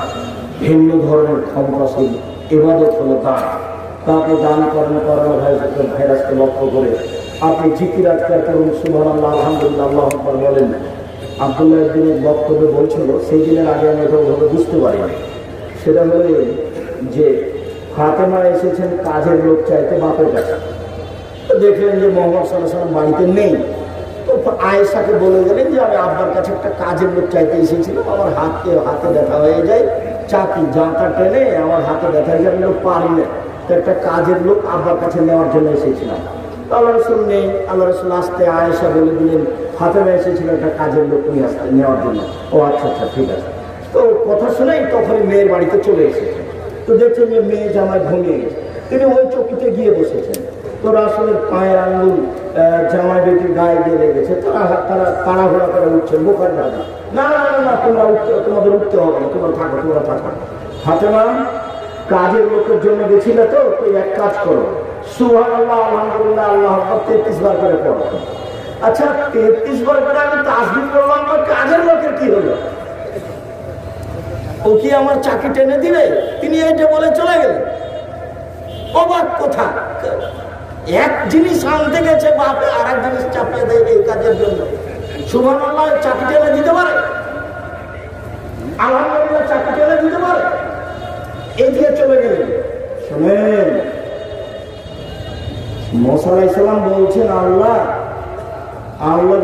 ভিন্ন ধরনের ক্ষমতাশীল ইবাদত হলো দান। তা আপনি দান করেন, করোনা ভাইরাসকে লক্ষ্য করে আপনি জিকির আজকার করুন, সুবহানাল্লাহ, আলহামদুলিল্লাহ, আল্লাহু আকবার বলেন। আব্দুল্লাহ একদিনের বক্তব্য বলছিল, সেই দিনের আগে আমি ওভাবে বুঝতে পারিনি। সেটা হলো যে ফাতেমা এসেছেন কাজের লোক চাইতে বাপের কাছে। তো দেখলেন যে মুহাম্মদ সাল্লাল্লাহু আলাইহি ওয়াসাল্লাম বাড়িতে নেই। তো আয়েশাকে বলে গেলেন যে আমি আব্বার কাছে একটা কাজের লোক চাইতে এসেছিলাম, আমার হাতে ব্যথা হয়ে যায়, চাকরি জানটা টেনে আমার হাতে ব্যথা হয়ে আমি পারি না, তো একটা কাজের লোক আব্বার কাছে নেওয়ার জন্য এসেছিলাম। আল্লাহ রসুল নেই, আল্লাহ রসুল আসতে আয়েশা বলে দিলেন ফাতেমা এসেছিল একটা কাজের লোক নিয়ে আসতে নেওয়ার জন্য। ও আচ্ছা আচ্ছা ঠিক আছে। তো কথা শুনেই তখনই মেয়ের বাড়িতে চলে এসেছে। তো দেখছেন যে মেয়ে জামাই ঘুমিয়ে গেছে, তিনি ওই চকিতে গিয়ে বসেছেন। তো রাসূলের পায়ের আঙ্গুল জামাই বেটির গায়ে দিয়ে লেগেছে, তারা তাড়াহুড়া করে উঠছেন বোকার দাদা, না না না না তোমাদের উঠতে হবে না, তোমরা থাকো। ফাতেমা কাজের লোকের জন্য গেছিলে তো তুই এক কাজ করো, সুবহানাল্লাহ আলহামদুলিল্লাহ আল্লাহু আকবার 33 বার করে পড়ো। আচ্ছা 33 বার করে আমি তাসবিহ করলাম, তো কাজের লোকের কি হলো? ও কি আমার চাকরি টেনে দিবে? তিনি এটা বলে চলে গেলেন। অবাক কথা, এক জিনিস আনতে গেছে বাপে আর এক জিনিস চাপিয়ে দেয় এই কাজের জন্য। সুবহানাল্লাহ চাকরি টেনে দিতে পারে, আলহামদুলিল্লাহ চাকরি টেনে দিতে পারে, এদিকে চলে গেলেন। শোনেন, মুসা আলাইহিস সালাম বলছেন আল্লাহ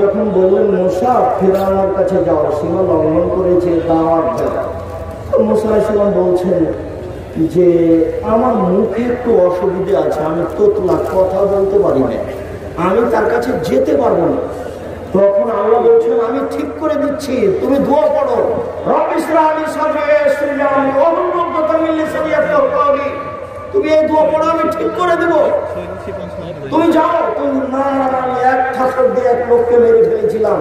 যখন বললেন মুসা ফিরআউনের কাছে যাও, সীমা লঙ্ঘন করেছে, দাওয়াত দাও। তো মুসা আলাইহিস সালাম বলছেন যে আমার মুখে একটু অসুবিধা আছে, আমি তোতলা কথা বলতে পারি না, আমি তার কাছে যেতে পারবো না। তখন আল্লাহ বলছেন আমি ঠিক করে দিচ্ছি, তুমি দোয়া পড়ো, রব্বি ইশরাহ লি সাদরি ওয়াইসির লি আমরি ওয়াহলুল উকদাতাম মিন লিসানি ইয়াফকাহু কওলি। তুমি এই দোয়া পড়ো, আমি ঠিক করে দেব, তুমি যাও। তুমি না এক ঠাকুর দিয়ে এক লোককে মেরে ফেলেছিলাম,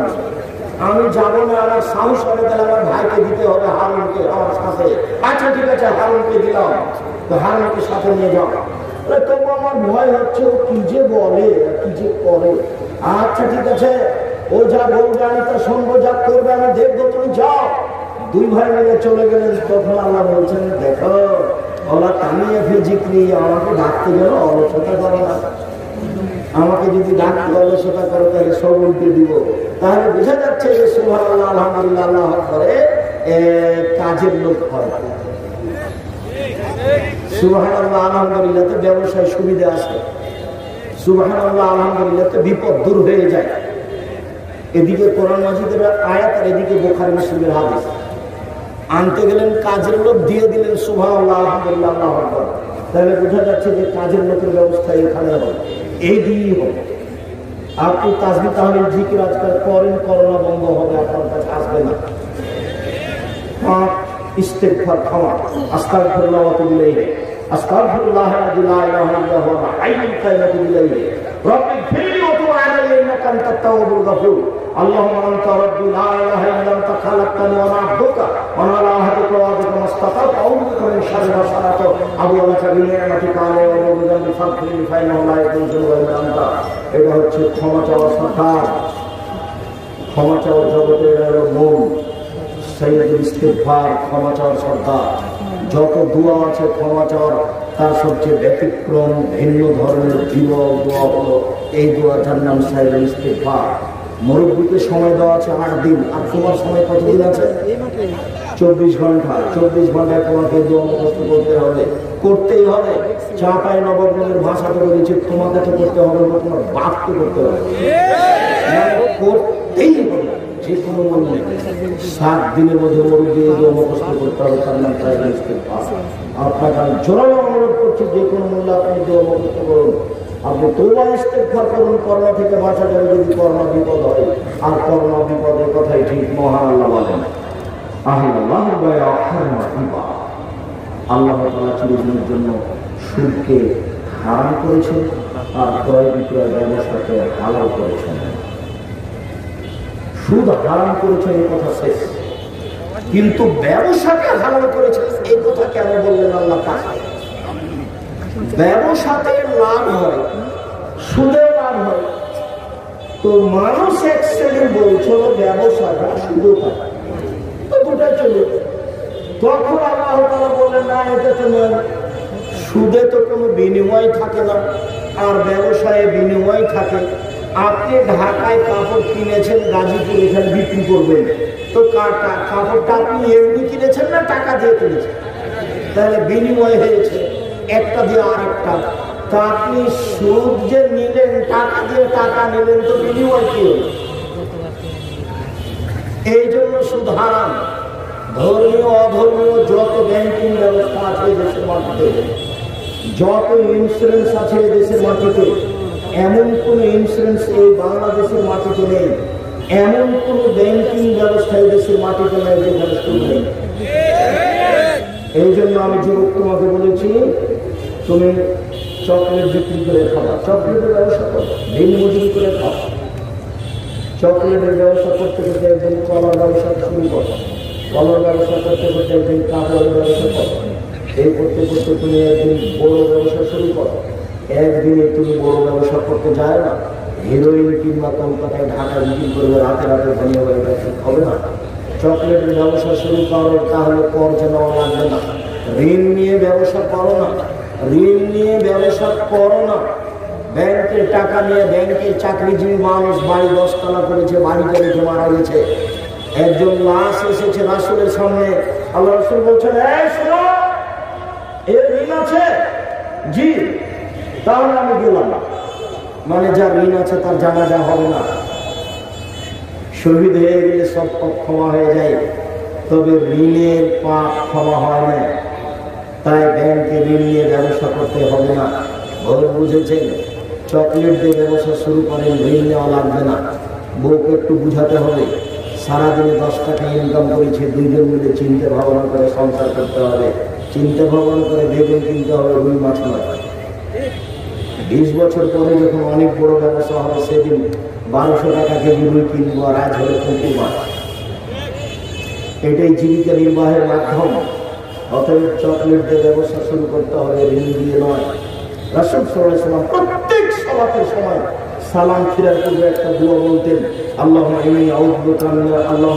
আমি যাবো না, আমার সাহস হবে তাহলে আমার ভাইকে দিতে হবে, হারুনকে আমার সাথে। আচ্ছা ঠিক আছে, হারুনকে দিলাম, তো হারুনকে সাথে নিয়ে যাও। তবু আমার ভয় হচ্ছে ও কি যে বলে কি যে করে। আচ্ছা ঠিক আছে, ও যা বলবে আমি তা শুনবো, যা করবে আমি দেখবো, তুমি যাও। দুই ভাই মিলে চলে গেলেন। তখন আল্লাহ বলছেন দেখো ওলা কামিয়ে ফিজিক্রি, আমাকে ডাকতে গেল অলসতা করে না, আমাকে যদি ডাকতে অলসতা করো তাহলে সব উল্টে দিব। তাহলে বোঝা যাচ্ছে যে সুবহানাল্লাহ আলহামদুলিল্লাহ আল্লাহ করে কাজের লোক হয়। সুবহানাল্লাহ আলহামদুলিল্লাহ তো ব্যবসায় সুবিধা আছে, সুবহানাল্লাহ আলহামদুলিল্লাহ তো বিপদ দূর হয়ে যায়। এদিকে কোরআন মাজিদের আয়াত আর এদিকে বুখারী মুসলিমের হাদিস। আনতে গেলেন কাজের লোক, দিয়ে দিলেন সুবহানাল্লাহ আলহামদুলিল্লাহ আল্লাহু আকবার। তাহলে বোঝা যাচ্ছে যে কাজের লোকের ব্যবস্থা এখানে হবে, এই দিনই হবে। আপনি তাসবিহ তাহলিল জিকির আজকাল করেন, করোনা বন্ধ হবে, আপনার কাছে আসবে না। ইস্তেগফার খাওয়া, আস্তাগফিরুল্লাহ ওয়া আতুবু ইলাইহি, আস্তাগফিরুল্লাহ আল্লাযী লা ইলাহা ইল্লা হুয়া হাইয়ুল কাইয়্যুম ওয়া আতুবু ইলাইহি, রব্বি ইগফিরলি ওয়া তুব আলাইয়া ইন্নাকা আনতাত তাওয়াবুল গফুর। আল্লাহুম্মা আনতা রাব্বি লা ইলাহা ইল্লা আনতা খালাকতানি ওয়া আনা আবদুকা ওয়া আনা আলা আহদিকা ওয়া ওয়া'দিকা মাসতাতা'তু আউযু বিকা মিন শাররি মা সানা'তু আবু'উ লাকা বিনি'মাতিকা আলাইয়া ওয়া আবু'ু বিযামবি ফাগফিরলি ফাইন্নাহু লা ইয়াগফিরু ইল্লা আনতা। এটা হচ্ছে ক্ষমা চাওয়ার সরকার, ক্ষমা চাওয়ার জগতের মূল সাইয়্যিদুল ইস্তিগফার, ক্ষমা চাওয়ার সরকার। যত দোয়া আছে ক্ষমা চাওয়ার, তার সবচেয়ে ব্যতিক্রম ভিন্ন ধরনের দোয়া হলো এই দোয়াটার নাম সাইয়্যিদুল ইস্তিগফার। মুরব্বীকে সময় দেওয়া আছে 8 দিন, আর তোমার সময় কতদিন আছে? 24 ঘন্টা। 24 ঘন্টায় তোমাকে দোয়া মুখস্থ করতে হবে, করতেই হবে। চাঁপায় নবাবগঞ্জের ভাষাতে বলেছে তোমাকে তো করতে হবে না, তোমার বাপকে করতে হবে, করতেই হবে। যে কোনো মূল্যে 7 দিনের মধ্যে মুরব্বী দোয়া মুখস্থ করতে হবে, তার নাম সাইয়্যিদুল ইস্তিগফার। আপনাকে আমি জোরালো অনুরোধ করছি, যে কোনো মূল্যে আপনি দোয়া মুখস্থ করুন। আপনি তওবা ইস্তেগফার করুন, করোনা থেকে বাঁচা যাবে যদি করোনা বিপদ হয়। আর করোনা বিপদের কথাই ঠিক, মহান আল্লাহ বলেন আল্লাহ তাআলা চিরদিনের জন্য সুদকে হারাম করেছেন আর ক্রয় বিক্রয় ব্যবসাকে হালাল করেছেন। সুদ হারাম করেছেন এই কথা শেষ, কিন্তু ব্যবসাকে হালাল করেছেন এই কথা কেন বললেন আল্লাহ পাক? ব্যবসাতে লাভ হয়, সুদে লাভ হয়। তো মানুষ এক শ্রেণীর বলছিল ব্যবসাটা সুদও পায়, তো দুটাই চলে। তখন আল্লাহ তাআলা বললেন না, এটা তো নয়, সুদে তো কোনো বিনিময় থাকে না, আর ব্যবসায়ে বিনিময় থাকে। আপনি ঢাকায় কাপড় কিনেছেন, গাজীপুর এখানে বিক্রি করবেন, তো কাপড়টা আপনি এমনি কিনেছেন না টাকা দিয়ে কিনেছেন? তাহলে বিনিময় হয়েছে, একটা দিয়ে আর একটা। তা আপনি সুদ যে নিলেন, টাকা দিয়ে টাকা নিলেন, তো বিনিময় কি হল? এই জন্য সুদ হারাম। ধর্মীয় অধর্মীয় যত ব্যাংকিং ব্যবস্থা আছে দেশের মাটিতে, যত ইন্স্যুরেন্স আছে দেশের মাটিতে, এমন কোন ইন্স্যুরেন্স এই বাংলাদেশের মাটিতে নেই, এমন কোন ব্যাংকিং ব্যবস্থা এই দেশের মাটিতে নেই যেখানে সুদ নেই। এই জন্য আমি যুবক তোমাকে বলেছি, তুমি চকলেট বিক্রি করে খাওয়া, চকলেটের ব্যবসা করো, দিন মজুরি করে খাও। চকলেটের ব্যবসা করতে করতে একদিন কলার ব্যবসা শুরু করো, কলার ব্যবসা করতে করতে একদিন কাপড়ের ব্যবসা করো, এই করতে করতে তুমি একদিন বড় ব্যবসা শুরু করো। একদিনে তুমি বড় ব্যবসা করতে যায় না, হিরোইন কিংবা কলকাতায় ঢাকা বিক্রি করবে, রাতে রাতে ধনীয় বাড়ি হবে না। চকলেটের ব্যবসা শুরু করো, তাহলে কর্জ নেওয়া লাগবে না। ঋণ নিয়ে ব্যবসা করো না, ঋণ নিয়ে ব্যবসা করো না। ব্যাংকের টাকা নিয়ে ব্যাংকের চাকরিজীবী মানুষ বাড়ি 10 তলা করেছে, বাড়িতে রেখে মারা গেছে। একজন লাশ এসেছে রাসূলের সামনে, আল্লাহ রাসূল বলছেন, এই শোনো, এর ঋণ আছে? জি। তাহলে আমি গেলাম। মানে যার ঋণ আছে তার জানাজা হবে না, শহীদ হয়ে গেলে সব পাপ ক্ষমা হয়ে যায়, তবে ঋণের পাপ ক্ষমা হয় না। তাই ব্যাংকে ঋণ নিয়ে ব্যবসা করতে হবে না। ভুল বুঝেছেন? চকলেট দিয়ে ব্যবসা শুরু করেন, ঋণ নেওয়া লাগবে না। বউকে একটু বুঝাতে হবে, সারাদিনে 10 টাকা ইনকাম করেছে, দুইজন মিলে চিন্তা ভাবনা করে সংসার করতে হবে। চিন্তা ভাবনা করে বেগুন কিনতে হবে, রুই মাছ নয়। 20 বছর পরে যখন অনেক বড় ব্যবসা হবে, সেদিন 1200 টাকা কেজি রুই কিনবো, আর আজ হলে পুঁটি মাছ। এটাই জীবিকা নির্বাহের মাধ্যম। অতএব চকলেট দিয়ে ব্যবসা শুরু করতে হবে, ঋণ দিয়ে নয়। রাসূল সাল্লাল্লাহু আলাইহি ওয়াসাল্লাম প্রত্যেক সালাতের সময় সালাম ফিরার পূর্বে একটা দোয়া বলতেন, আল্লাহুম্মা ইন্নী আউযু বিকা মিন জাহান্নাম,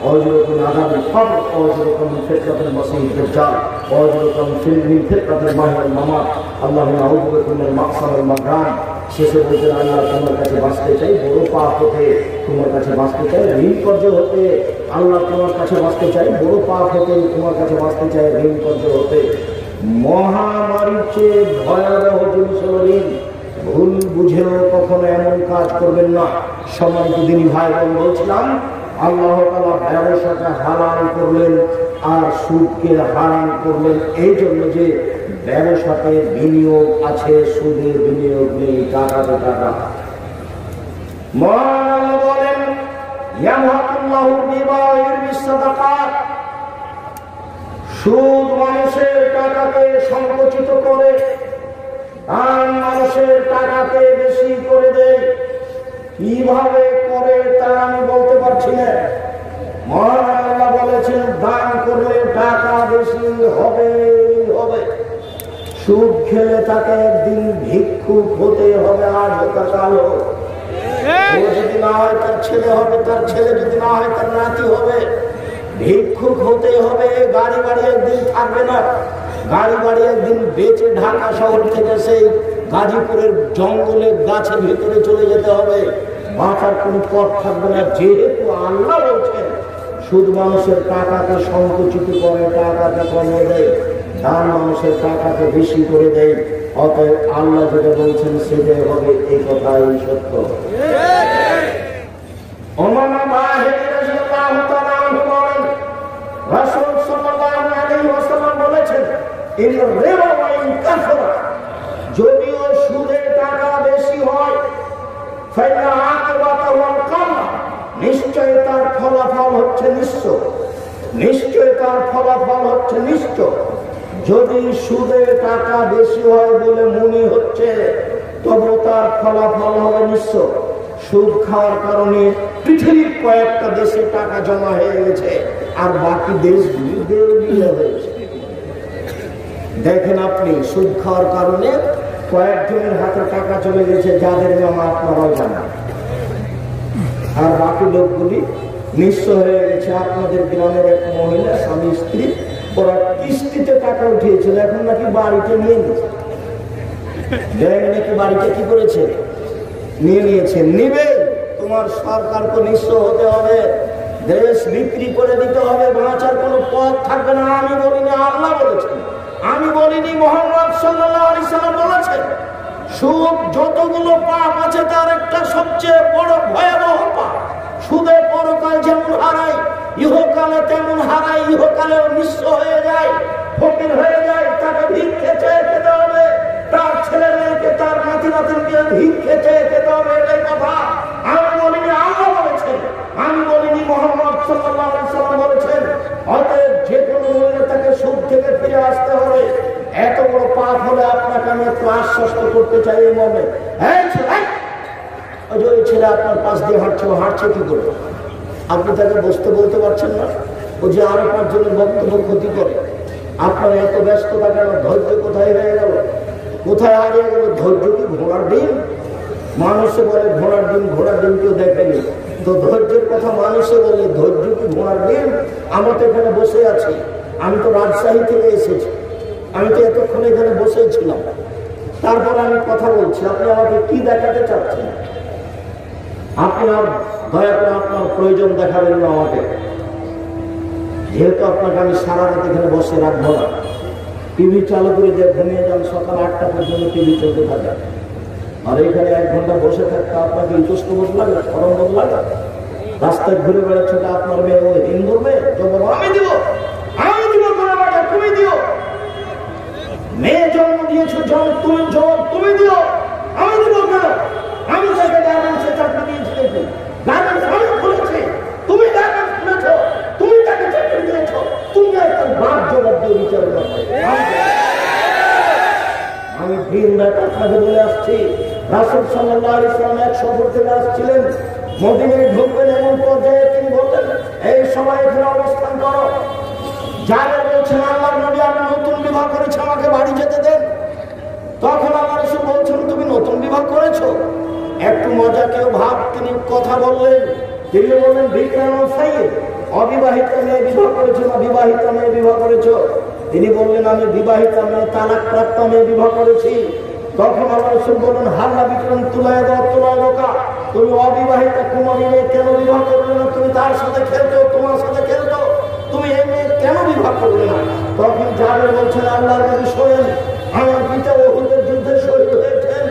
আউযু বিকা মিন আযাবিল কবর, আউযু বিকা মিন ফিতনাতিল মাসীহিদ দাজ্জাল, আউযু বিকা মিন ফিতনাতিল মাহইয়াল মামাত, আল্লাহুম্মা আউযু বিকা মিনাল মাকসাদ ওয়াল মাগরাম। শেষে বলতেন, আল্লাহ তোমার কাছে বাঁচতে চাই বড় পাপ হতে, তোমার কাছে বাঁচতে চাই ঋণ কর্য হতে। আল্লাহ তোমার কাছে বাঁচতে চাই বড় পাপ হতে, তোমার কাছে বাঁচতে চাই ঋণ কর্য হতে। মহামারীর চেয়ে ভয়াবহ জিনিস হল ঋণ। ভুল বুঝেও কখনো এমন কাজ করবেন না। সম্মানিত দিনী ভাই বোন, বলছিলাম আল্লাহ তাআলা ব্যবসাকে হালাল করলেন আর সুদকে হারাম করলেন এই জন্য যে ব্যবসাতে বিনিয়োগ আছে, সুদে বিনিয়োগ নেই, টাকাতে টাকা। মহান আল্লাহ বলেন, ইয়ামহাকুল্লাহু রিবা ওয়া ইউরবিস সাদাকাত। সুদ মানুষের টাকাকে সংকুচিত করে আর মানুষের টাকাকে বেশি করে দেয়। কিভাবে করে তা আমি বলতে পারছি না। মহান আল্লাহ বলেছেন, দান করলে টাকা বেশি হবে হবে। সুদ খেলে তাকে একদিন ভিক্ষুক হতে হবে, আর হতে কালো। ও যদি না হয় তার ছেলে হবে, তার ছেলে যদি না হয় তার নাতি হবে। ভিক্ষুক হতে হবে। গাড়ি বাড়ি একদিন থাকবে না, গাড়ি বাড়ি একদিন বেচে ঢাকা শহর থেকে সেই গাজীপুরের জঙ্গলে গাছের ভিতরে চলে যেতে হবে। বাঁচার কোনো পথ থাকবে না। যেহেতু আল্লাহ বলছেন সুদ মানুষের টাকাকে সংকুচিত করে, টাকাকে কমিয়ে দেয়, দান মানুষের টাকাকে বেশি করে দেয়। অতএব আল্লাহ যেটা বলছেন সেটাই হবে, এই কথাই সত্য। রাসূল সাল্লাল্লাহু আলাইহি ওয়াসাল্লাম বলেছেন, যদিও সুদে টাকা বেশি হয়, নিশ্চয় তার ফলাফল হচ্ছে নিশ্চ, নিশ্চয় তার ফলাফল হচ্ছে নিশ্চ। যদি সুদে টাকা বেশি হয় বলে মনে হচ্ছে, তবে তার ফলাফল হবে নিশ্চ। সুদ খাওয়ার কারণে পৃথিবীর কয়েকটা দেশে টাকা জমা হয়ে গেছে, আর বাকি দেশগুলি দেউলিয়া হয়েছে। দেখেন আপনি, সুদ খাওয়ার কারণে কয়েকজনের হাতে টাকা চলে গেছে, যাদের নাম আপনারাও জানেন, আর বাকি লোকগুলি নিঃস্ব হয়ে গেছে। আপনাদের গ্রামের এক মহিলা, স্বামী স্ত্রী, ওরা কিস্তিতে টাকা উঠিয়েছিল, এখন নাকি বাড়িতে নিয়ে নিয়েছে। ব্যাংক নাকি বাড়িতে কি করেছে, নিয়ে নিয়েছে। নিবে, তোমার সরকারকে নিঃস্ব হতে হবে, দেশ বিক্রি করে দিতে হবে, বাঁচার কোনো পথ থাকবে না। আমি বলিনি, আল্লাহ বলেছেন। আমি বলিনি, মুহাম্মদ সাল্লাল্লাহু আলাইহি সাল্লাম বলেছেন। সুদ যতগুলো পাপ আছে তার একটা সবচেয়ে বড় ভয়াবহ পাপ, সুদে পরকাল যেমন হারায়, ইহকালে তেমন হারায়, ইহকালেও নিঃস্ব হয়ে যায়, ফকির হয়ে যায়, তাকে ভিক্ষে চেয়ে খেতে হবে, তার ছেলে মেয়েকে তার নাতি নাতিনকে ভিক্ষে চেয়ে খেতে হবে। এটাই কথা। আমি বলিনি আল্লাহ বলেছেন, আমি বলিনি মুহাম্মদ সাল্লাল্লাহু আলাইহি সাল্লাম বলেছেন। অতএব যে কোনো মূল্যে তাকে সুদ থেকে ফিরে আসতে হবে। এত বড় পাপ হলে আপনাকে আমি একটু আশ্বস্ত করতে চাই এই মর্মে, ওই ছেলে আপনার পাশ দিয়ে হাঁটছে কি করে? আপনি তাকে বসতে বলতে পারছেন না? ও যে আরো 5 জনের বক্তব্য ক্ষতি করে। আপনার এত ব্যস্ততা কেন? ধৈর্য কোথায় হয়ে গেল? কোথায় হারিয়ে গেল ধৈর্য? কি ঘোড়ার ডিম? মানুষে বলে ঘোড়ার ডিম, ঘোড়ার ডিম কেউ দেখেনি তো ধৈর্যের কথা মানুষে বলে, ধৈর্য কি ঘোড়ার ডিম? আমরা তো এখানে বসে আছি, আমি তো রাজশাহী থেকে এসেছি, আমি তো এতক্ষণ এখানে বসেছিলাম, তারপরে আমি কথা বলছি। আপনি আমাকে কি দেখাতে চাচ্ছেন? আপনি আর দয়া করে আপনার প্রয়োজন দেখাবেন না আমাকে, যেহেতু আপনাকে আমি সারা রাত এখানে বসে রাখবো না। টিভি চালু করে যে ঘুমিয়ে যান, সকাল 8টা পর্যন্ত টিভি চলতে থাকে, আর এখানে 1 ঘন্টা বসে থাকতে আপনাকে ইতস্ত বোধ লাগে, সরম বোধ লাগে? রাস্তায় ঘুরে বেড়াচ্ছে আপনার মেয়ে, ও হিন করবে? জবাব আমি দিব, আমি দিব, তুমি দিও। মেয়ে জন্ম দিয়েছো, তুমি জবাব তুমি দিও, আমি দিব কেন? আমি তাকে গার্মেন্টসে চাকরি দিয়েছি, দেখুন গার্মেন্টস আমি খুলেছি, তুমি গার্মেন্টস খুলেছো, তুমি তাকে চাকরি দিয়েছো, তুমি একটা বাপ জবাব দিয়ে বিচার করবে। আমি দিন রাত আপনাকে বলে আসছি, রাসূল সাল্লাল্লাহু আলাইহি ওয়াসাল্লাম এক সফর থেকে আসছিলেন, মদিনায় ঢুকবেন এমন পর্যায়ে তিনি বললেন, এই সময় এখানে অবস্থান করো। যারা বলছেন আল্লাহর নবী আমি নতুন বিবাহ করেছি, আমাকে বাড়ি যেতে দেন। তখন আল্লাহ রাসূল বলছেন, তুমি নতুন বিবাহ করেছো? একটু মজা কেউ ভাব তিনি কথা বললেন। তিনি বললেন, বিকরান সাইয়্যিদ, অবিবাহিত মেয়ে বিবাহ করেছো না বিবাহিত মেয়ে বিবাহ করেছো? তিনি বললেন, আমি বিবাহিত মেয়ে, তালাকপ্রাপ্ত মেয়ে বিবাহ করেছি। তখন আল্লাহ রাসূল বললেন, হাল্লা বিকরান তুলায়কা, তুমি অবিবাহিত কুমারী মেয়ে কেন বিবাহ করলে না? তুমি তার সাথে খেলতো, তোমার সাথে খেলতো, তুমি এই মেয়ে কেন বিবাহ করলে না? তখন জাবের বলছেন, আল্লাহর নবী শোনেন, আমার পিতা উহুদের যুদ্ধে শহীদ হয়েছেন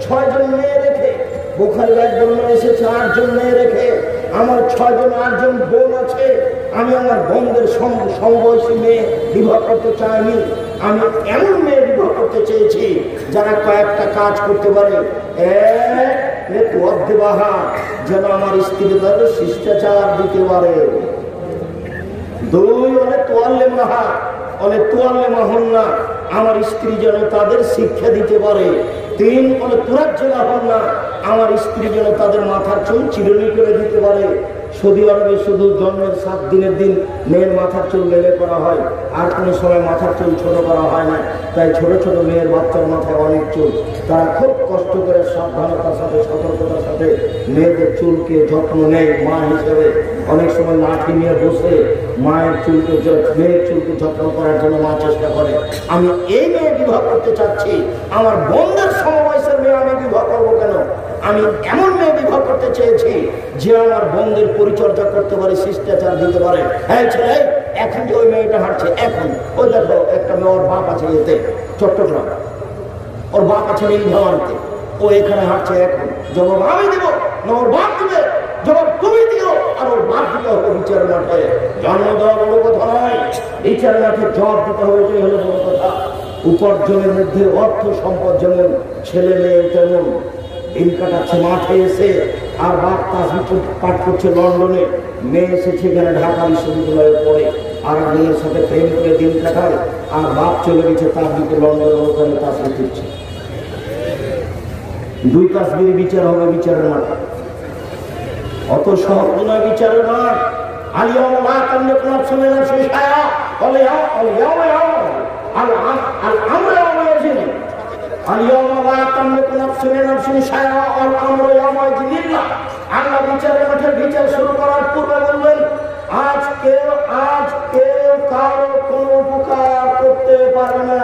6 জন মেয়ে রেখে। বুখারীর এক বর্ণনা এসেছে 8 জন মেয়ে রেখে। আমার 6 জন 8 জন বোন আছে। আমি আমার বোনদের সমবয়সী মেয়ে বিবাহ করতে চাইনি, আমি এমন মেয়ে বিবাহ করতে চেয়েছি যারা কয়েকটা কাজ করতে পারে। যেন আমার স্ত্রী তাদের শিষ্টাচার দিতে পারে। 2 অনেক তোয়াল্লে মাহা, অনেক তোয়াল্লে মাহন না, আমার স্ত্রী যেন তাদের শিক্ষা দিতে পারে। 3 অনেক তুরাজ্জেলা হন না, আমার স্ত্রী যেন তাদের মাথার চুল চিরুনি করে দিতে পারে। সৌদি আরবে শুধু জন্মের 7 দিনের দিন মেয়ের মাথার চুল বেড়ে করা হয়, আর কোনো সময় মাথার চুল ছোট করা হয় না। তাই ছোট ছোট মেয়ের বাচ্চার মাথায় অনেক চুল, তারা খুব কষ্ট করে সাবধানতার সাথে সতর্কতার সাথে মেয়েদের চুলকে যত্ন নেয় মা হিসেবে। অনেক সময় লাঠি নিয়ে বসে মায়ের চুলকে মেয়ের চুলকে যত্ন করার জন্য মা চেষ্টা করে। আমি এই মেয়ে বিবাহ করতে চাচ্ছি, আমার বোনদের সমবয়সের মেয়ে আমি বিবাহ করবো কেন? আমি এমন মেয়ে বিবাহ করতে চেয়েছি যে আমার বোনদের পরিচর্যা করতে পারে, শিষ্টাচার দিতে পারে। হ্যাঁ ছেলে, এখন যে ওই মেয়েটা হাঁটছে, এখন ওই দেখো একটা মেয়ে, ওর বাপ আছে এতে চট্টগ্রাম, ওর বাপ আছে নীলভামারিতে, ও এখানে হাঁটছে। এখন জবাব আমি দিব না ওর বাপ দিবে? জবাব তুমি দিও, আর ওর বাপ দিতে হবে বিচারের মাঠে। জন্ম দেওয়া বড় কথা নয়, বিচারের মাঠে জবাব দিতে হবে, এটাই হলো বড় কথা। উপার্জনের মধ্যে অর্থ সম্পদ যেমন, ছেলে মেয়ে তেমন। দিন কাটাচ্ছে মাঠে এসে, আর বাপ তাসবিহ পাঠ করছে লন্ডনে, মেয়ে এসেছে এখানে ঢাকা বিশ্ববিদ্যালয়ে পড়ে, আর মেয়ের সাথে প্রেম করে দিন কাটায়, আর বাপ চলে গেছে তাসবিহ লন্ডনের ওখানে তাসবিহ করছে। 2 তাসবিহ বিচার হবে বিচারের মাঠ, অত সহজ নয় বিচারের মাঠ। আলিয়াউমা লা তামলিকু নাফসুন মিন নাফসিন শাইআ আল্লাহ বিচারের মাঠে বিচার শুরু করার পূর্বে বলবেন, আজ কেউ কারো কোনো উপকার করতে পারবে না,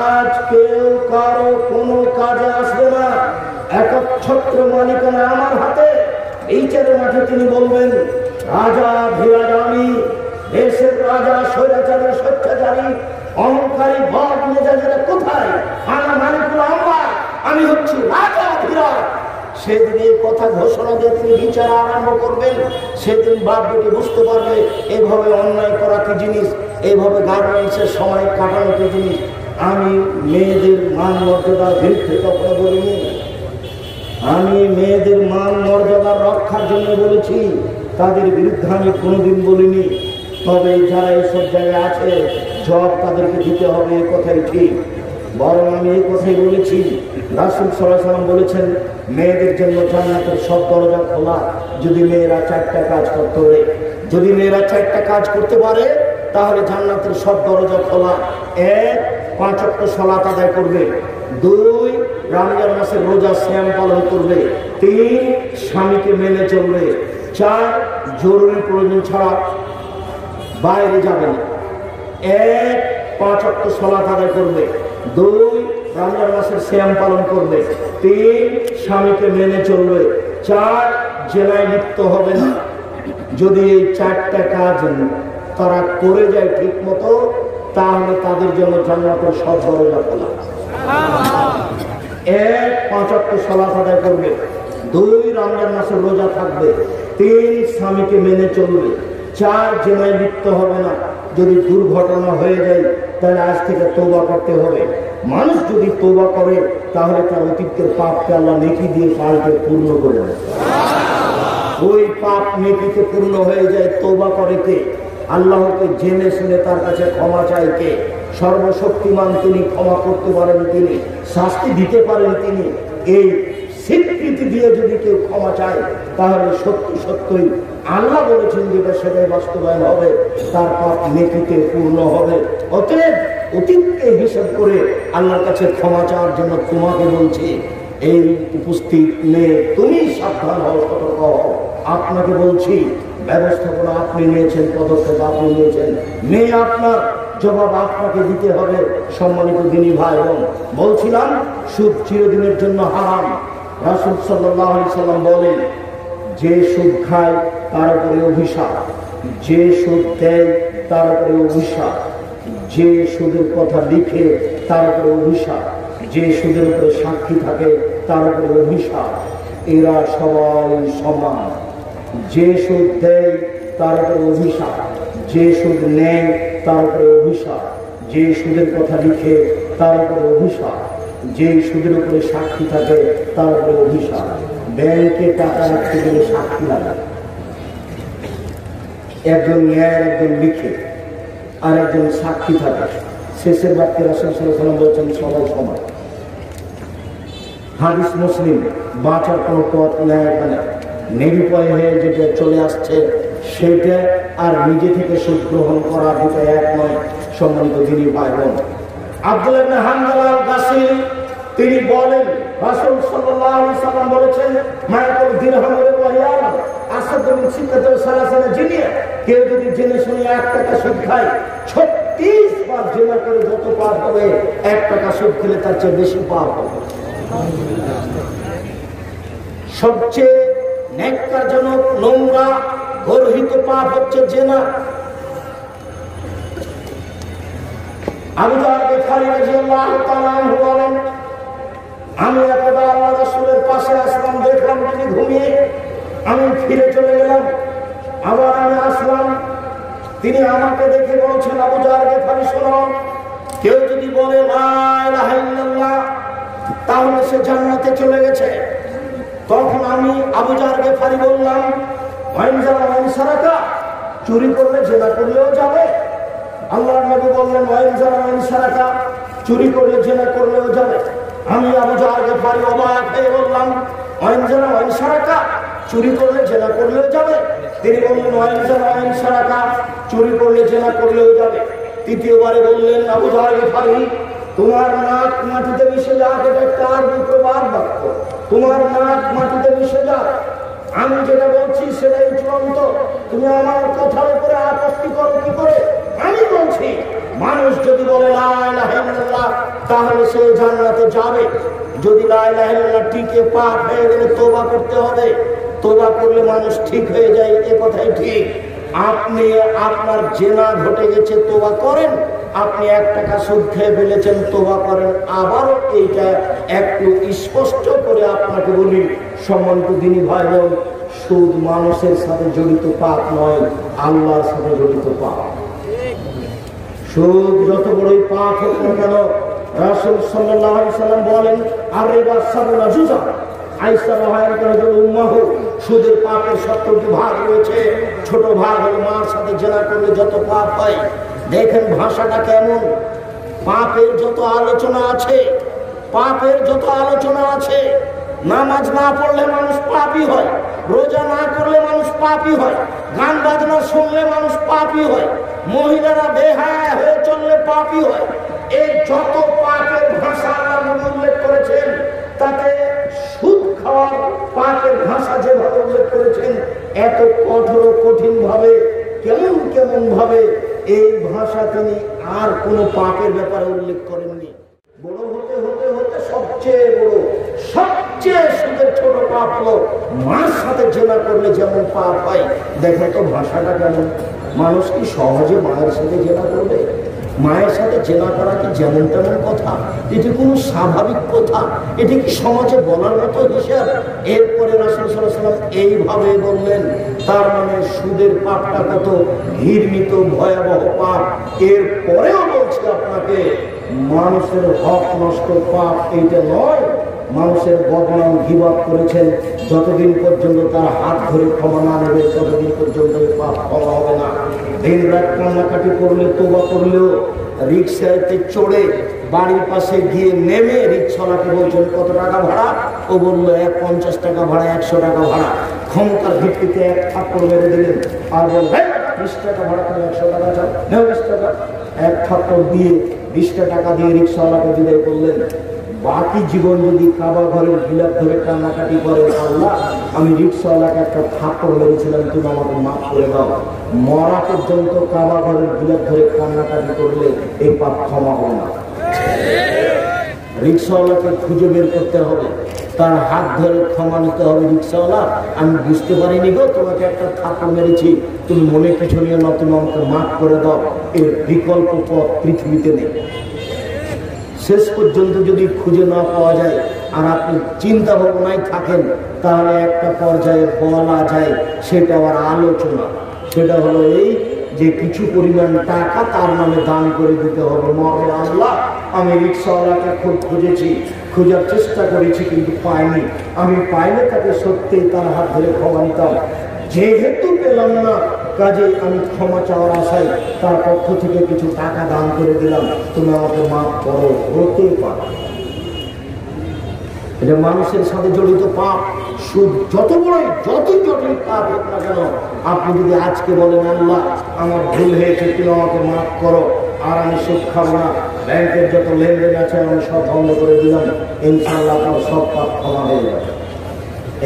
আজ কেউ কারো কোনো কাজে আসবে না, একচ্ছত্র মালিকানা আমার হাতে। বিচারের মাঠে তিনি বলবেন, রাজা ধীরাজ আমি, দেশের রাজা স্বৈরাচারের স্বেচ্ছাচারী অহংকারী বাদ মেজাজেরা কোথায়? আমার মালিকুল আমর, আমি হচ্ছি রাজা ধীরাজ। সেদিন এই কথা ঘোষণা দিয়ে তিনি বিচার আরম্ভ করবেন। সেদিন বাপ বেটি বুঝতে পারবে এইভাবে অন্যায় করা কি জিনিস, এইভাবে গার্মেন্টসের সময় কাটানো কি জিনিস। আমি মেয়েদের মান মর্যাদার বিরুদ্ধে কখনো বলিনি, আমি মেয়েদের মান মর্যাদা রক্ষার জন্য বলেছি, তাদের বিরুদ্ধে আমি কোনোদিন বলিনি। তবে যারা এইসব জায়গায় আছে জবাব তাদেরকে দিতে হবে, এই কথাই ঠিক। বরং আমি এই কথাই বলেছি, রাসূল সাল্লাল্লাহু আলাইহি ওয়াসাল্লাম বলেছেন মেয়েদের জন্য জান্নাতের সব দরজা খোলা, যদি মেয়েরা 4টা কাজ করতে পারে। যদি মেয়েরা 4টা কাজ করতে পারে তাহলে জান্নাতের সব দরজা খোলা। 1, 5 ওয়াক্ত সালাত আদায় করবে। 2, রমজান মাসের রোজা সিয়াম পালন করবে। 3, স্বামীকে মেনে চলবে। 4, জরুরি প্রয়োজন ছাড়া বাইরে যাবে না। 1, 5 ওয়াক্ত সালাত আদায় করবে। 2, রমজান মাসের সিয়াম পালন করবে। 3, স্বামীকে মেনে চলবে। 4, জেনায় লিপ্ত হবে না। যদি এই 4টা কাজ তারা করে যায় ঠিক মতো, তাহলে তাদের জন্য জান্নাতের সব দরজা খোলা। 1, 5 ওয়াক্ত সালাত আদায় করবে। 2, রমজান মাসের রোজা থাকবে। 3, স্বামীকে মেনে চলবে। 4, জেনায় লিপ্ত হবে না। যদি দুর্ঘটনা হয়ে যায় তাহলে আজ থেকে তওবা করতে হবে। মানুষ যদি তওবা করে তাহলে তার অতীতের পাপকে আল্লাহ নেকি দিয়ে পাল্টে পূর্ণ করে দেয়। ওই পাপ নেকিতে পূর্ণ হয়ে যায় তওবা করে কে? আল্লাহকে জেনে শুনে তার কাছে ক্ষমা চায় কে? সর্বশক্তিমান তিনি, ক্ষমা করতে পারেন তিনি, শাস্তি দিতে পারেন তিনি। এই স্বীকৃতি দিয়ে যদি কেউ ক্ষমা চায় তাহলে সত্যি সত্যই আল্লাহ বলেছেন যেটা সেটাই বাস্তবায়ন হবে, তার পাপ নেকিতে পূর্ণ হবে। অতএব অতীতকে হিসাব করে আল্লাহর কাছে ক্ষমা চাওয়ার জন্য তোমাকে বলছি, এই উপস্থিত মেয়ে তুমি সাবধান হও, সতর্ক হও। আপনাকে বলছি ব্যবস্থাপনা আপনি নিয়েছেন, পদক্ষেপ আপনি নিয়েছেন, মেয়ে আপনার, জবাব আপনাকে দিতে হবে। সম্মানিত দিনী ভাই বোন, বলছিলাম সুদ চিরদিনের জন্য হারাম। রাসূল সাল্লাল্লাহু আলাইহি সাল্লাম বলেন, যে সুদ খায় তার উপরে অভিশাপ, যে সুদ দেয় তার উপরে অভিশাপ, যে সুদের কথা লিখে তার উপরে অভিশাপ, যে সুদের উপরে সাক্ষী থাকে তার উপরে অভিশাপ। এরা সবাই সমান। যে সুদ দেয় তার উপরে অভিশাপ, যে সুদ নেয় তার উপরে অভিশাপ, যে সুদের কথা লিখে তার উপরে অভিশাপ, যে সুদের উপরে সাক্ষী থাকে তার উপরে অভিশাপ। ব্যাংকে টাকা রাখতে গেলে সাক্ষী লাগে, একজন ন্যায়, একজন লিখে, আর একজন সাক্ষী থাকে। শেষের বাক্যে রাসূল সাল্লাল্লাহু আলাইহি ওয়াসাল্লাম বলেছেন সবাই সমান। হাদিস মুসলিম। বাঁচার কোনো পথ নেই এখানে। নিরুপায় হয়ে যেটা চলে আসছে সেটা আর নিজে থেকে সুদ গ্রহণ করা দুটো এক নয়। সম্মানিত দিনী ভাই বোন, আব্দুল্লাহ ইবনে হানজালা আল-গাসিলি তিনি বলেন রাসূল সাল্লাল্লাহু আলাইহি ওয়াসাল্লাম বলেছেন, মায়াকুল দিরহাম ওয়া রিয়াল আসাদু মিন সিত্তাতি সালাসানা জিনিয়া। কেউ যদি জেনে শুনে 1 টাকা সুদ খায়, 36 বার জিনা করে যত পাপ হবে, 1 টাকা সুদ খেলে তার চেয়ে বেশি পাপ হবে। সবচেয়ে ন্যাক্কারজনক, নোংরা, গর্হিত পাপ হচ্ছে জিনা। আবু যার গিফারি রাদিয়াল্লাহু তাআলা আনহু বলেন, আমি একবার আল্লাহ রাসূলের পাশে আসলাম, দেখলাম তিনি ঘুমিয়ে, আমি ফিরে চলে গেলাম। আবার আমি আসলাম, তিনি আমাকে দেখে বলছেন, আবু যার গিফারি শোনো, কেউ যদি বলে লা ইলাহা ইল্লাল্লাহ তাহলে সে জান্নাতে চলে গেছে। তখন আমি আবু যার গিফারি বললাম, ওয়াইন সারাকা, চুরি করলে জেনা করলেও যাবে। আল্লাহর নবী বললেন, ওয়াইন সারাকা, চুরি করলে জেনা করলেও যাবে। আমি আবু যার গিফারি অবাক হয়ে বললাম, ওয়াইন সারাকা, চুরি করলে জেনা করলেও যাবে। তিনি বললেন, ওয়াইন সারাকা, চুরি করলে জেনা করলেও যাবে। তৃতীয়বারে বললেন, আবু যার গিফারি, তোমার নাক মাটিতে মিশে যাক, এটা একটা আরবি প্রবাদ বাক্য। তোমার নাক মাটিতে মিশে যাক, আমি যেটা বলছি সেটাই চূড়ান্ত। তুমি আমার কথার উপরে আপত্তি করো কি করে? আমি বলছি মানুষ যদি বলে লা ইলাহা ইল্লাল্লাহ তাহলে সে জান্নাতে যাবে। যদি লা ইলাহা ইল্লাল্লাহ টিকে পাপ হয়ে গেলে তওবা করতে হবে। তওবা করলে মানুষ ঠিক হয়ে যায়, এ কথাই ঠিক। আপনি আপনার জেনা ঘটে গেছে, তওবা করেন। আপনি 1 টাকা সুদ খেয়ে ফেলেছেন, তওবা করেন। আবারও এইটা একটু স্পষ্ট করে আপনাকে বলি, সম্মানিত দিনী ভাই বোন, সুদ মানুষের সাথে জড়িত পাপ নয়, আল্লাহর সাথে জড়িত পাপ। সুদ যত বড়ই পাপ হোক না কেন, রাসূল সাল্লাল্লাহু আলাইহি সাল্লাম বলেন, আর রিবা সাবুনা জুজা, আয়েশা রাদিয়াল্লাহু আনহা, সুদের পাপের 70টি ভাগ রয়েছে। ছোট ভাগ হলো মার সাথে জেনা করলে যত পাপ হয়। দেখেন ভাষাটা কেমন, পাপের যত আলোচনা আছে, পাপের যত আলোচনা আছে। নামাজ না পড়লে মানুষ পাপী হয়, রোজা না করলে মানুষ পাপী হয়, গান বাজনা শুনলে মানুষ পাপী হয়, মহিলারা বেহায়া হয়ে চললে পাপী হয়। এই যত পাপের ভাষা আল্লাহ উল্লেখ করেছেন, তাতে সুদ খাওয়ার পাপের ভাষা যেভাবে উল্লেখ করেছেন, এত কঠোর কঠিন ভাবে, কেমন কেমন ভাবে এই ভাষা তিনি আর কোন পাপের ব্যাপারে উল্লেখ করেননি। বড় হতে হতে হতে সবচেয়ে বড়, সবচেয়ে সুদের ছোট পাপ হলো মার সাথে জেনা করলে যেমন পাপ হয়। দেখেন তো ভাষাটা কেমন। মানুষ কি সহজে মায়ের সাথে জেনা করবে? মায়ের সাথে জেনা করা কি যেমন তেমন কথা? এটি কোনো স্বাভাবিক কথা? এটি কি সমাজে বলার মতো হিসাব? এরপরে রাসূল সাল্লাল্লাহু আলাইহি ওয়াসাল্লাম এইভাবে বললেন, তার মানে সুদের পাপটা কত ঘৃণিত ভয়াবহ পাপ। এরপরেও বলছি আপনাকে, মানুষের হক নষ্ট পাপ এইটা নয়। মানুষের বদনাম গীবত করেছেন, যতদিন পর্যন্ত তার হাত ধরে ক্ষমা না নেবে ততদিন পর্যন্ত পাপ ক্ষমা হবে না। দিন রাত কান্নাকাটি করলে, তোবা করলেও, রিক্সাতে চড়ে বাড়ির পাশে গিয়ে নেমে রিক্সাওয়ালাকে বলছেন কত টাকা ভাড়া, ও বললো 50 টাকা ভাড়া, 100 টাকা ভাড়া। ক্ষমতার ভিত্তিতে এক থাপ্পড় মেরে দিলেন আর বললেন 20 টাকা ভাড়া, তুমি 100 টাকা চাও, 20 টাকা। এক থাপ্পড় দিয়ে 20 টাকা দিয়ে রিক্সাওয়ালাকে বিদায় করলেন। বাকি জীবন যদি কাবা ঘরের গিলাপ ধরে কান্নাকাটি করে, আল্লাহ আমি রিক্সাওয়ালাকে একটা থাপ্পড় মেরেছিলাম, তুমি আমাকে মাফ করে দাও, মরা পর্যন্ত কাবা ঘরের গিলাপ ধরে কান্নাকাটি করলে এই পাপ ক্ষমা হবে না। রিক্সাওয়ালাকে খুঁজে বের করতে হবে, তার হাত ধরে ক্ষমা নিতে হবে। রিক্সাওয়ালা, আমি বুঝতে পারিনি গো, তোমাকে একটা থাপ্পড় মেরেছি, তুমি মনে কিছু নিয়ে না, তুমি আমাকে মাফ করে দাও। এর বিকল্প পথ পৃথিবীতে নেই। শেষ পর্যন্ত যদি খুঁজে না পাওয়া যায় আর আপনি চিন্তা ভাবনায় থাকেন, তাহলে একটা পর্যায়ে বলা যায়, সেটা আবার আলোচনা। সেটা হলো এই যে কিছু পরিমাণ টাকা তার নামে দান করে দিতে হবে। মহাবীর আল্লাহ, আমি রিক্সাওয়ালাকে খুব খুঁজেছি, খোঁজার চেষ্টা করেছি কিন্তু পাইনি, আমি পাইলে তাকে সত্যি তার হাত ধরে ক্ষমা নিতাম। যেহেতু পেলাম না, কাজে আমি ক্ষমা চাওয়ার আশায় তার পক্ষ থেকে কিছু টাকা দান করে দিলাম, তুমি আমাকে মাফ করো। হতে পারে এটা মানুষের সাথে জড়িত পাপ। সুদ যত বড়ই, যতই জটিল পাপ হোক না কেন, আপনি যদি আজকে বলেন আল্লাহ আমার ভুল হয়েছে, তুমি আমাকে মাফ করো, আর আমি সুদ খাবো না, ব্যাংকের যত লেনদেন আছে আমি সব বন্ধ করে দিলাম, ইনশাআল্লাহ আপনার সব পাপ ক্ষমা হয়ে যাবে।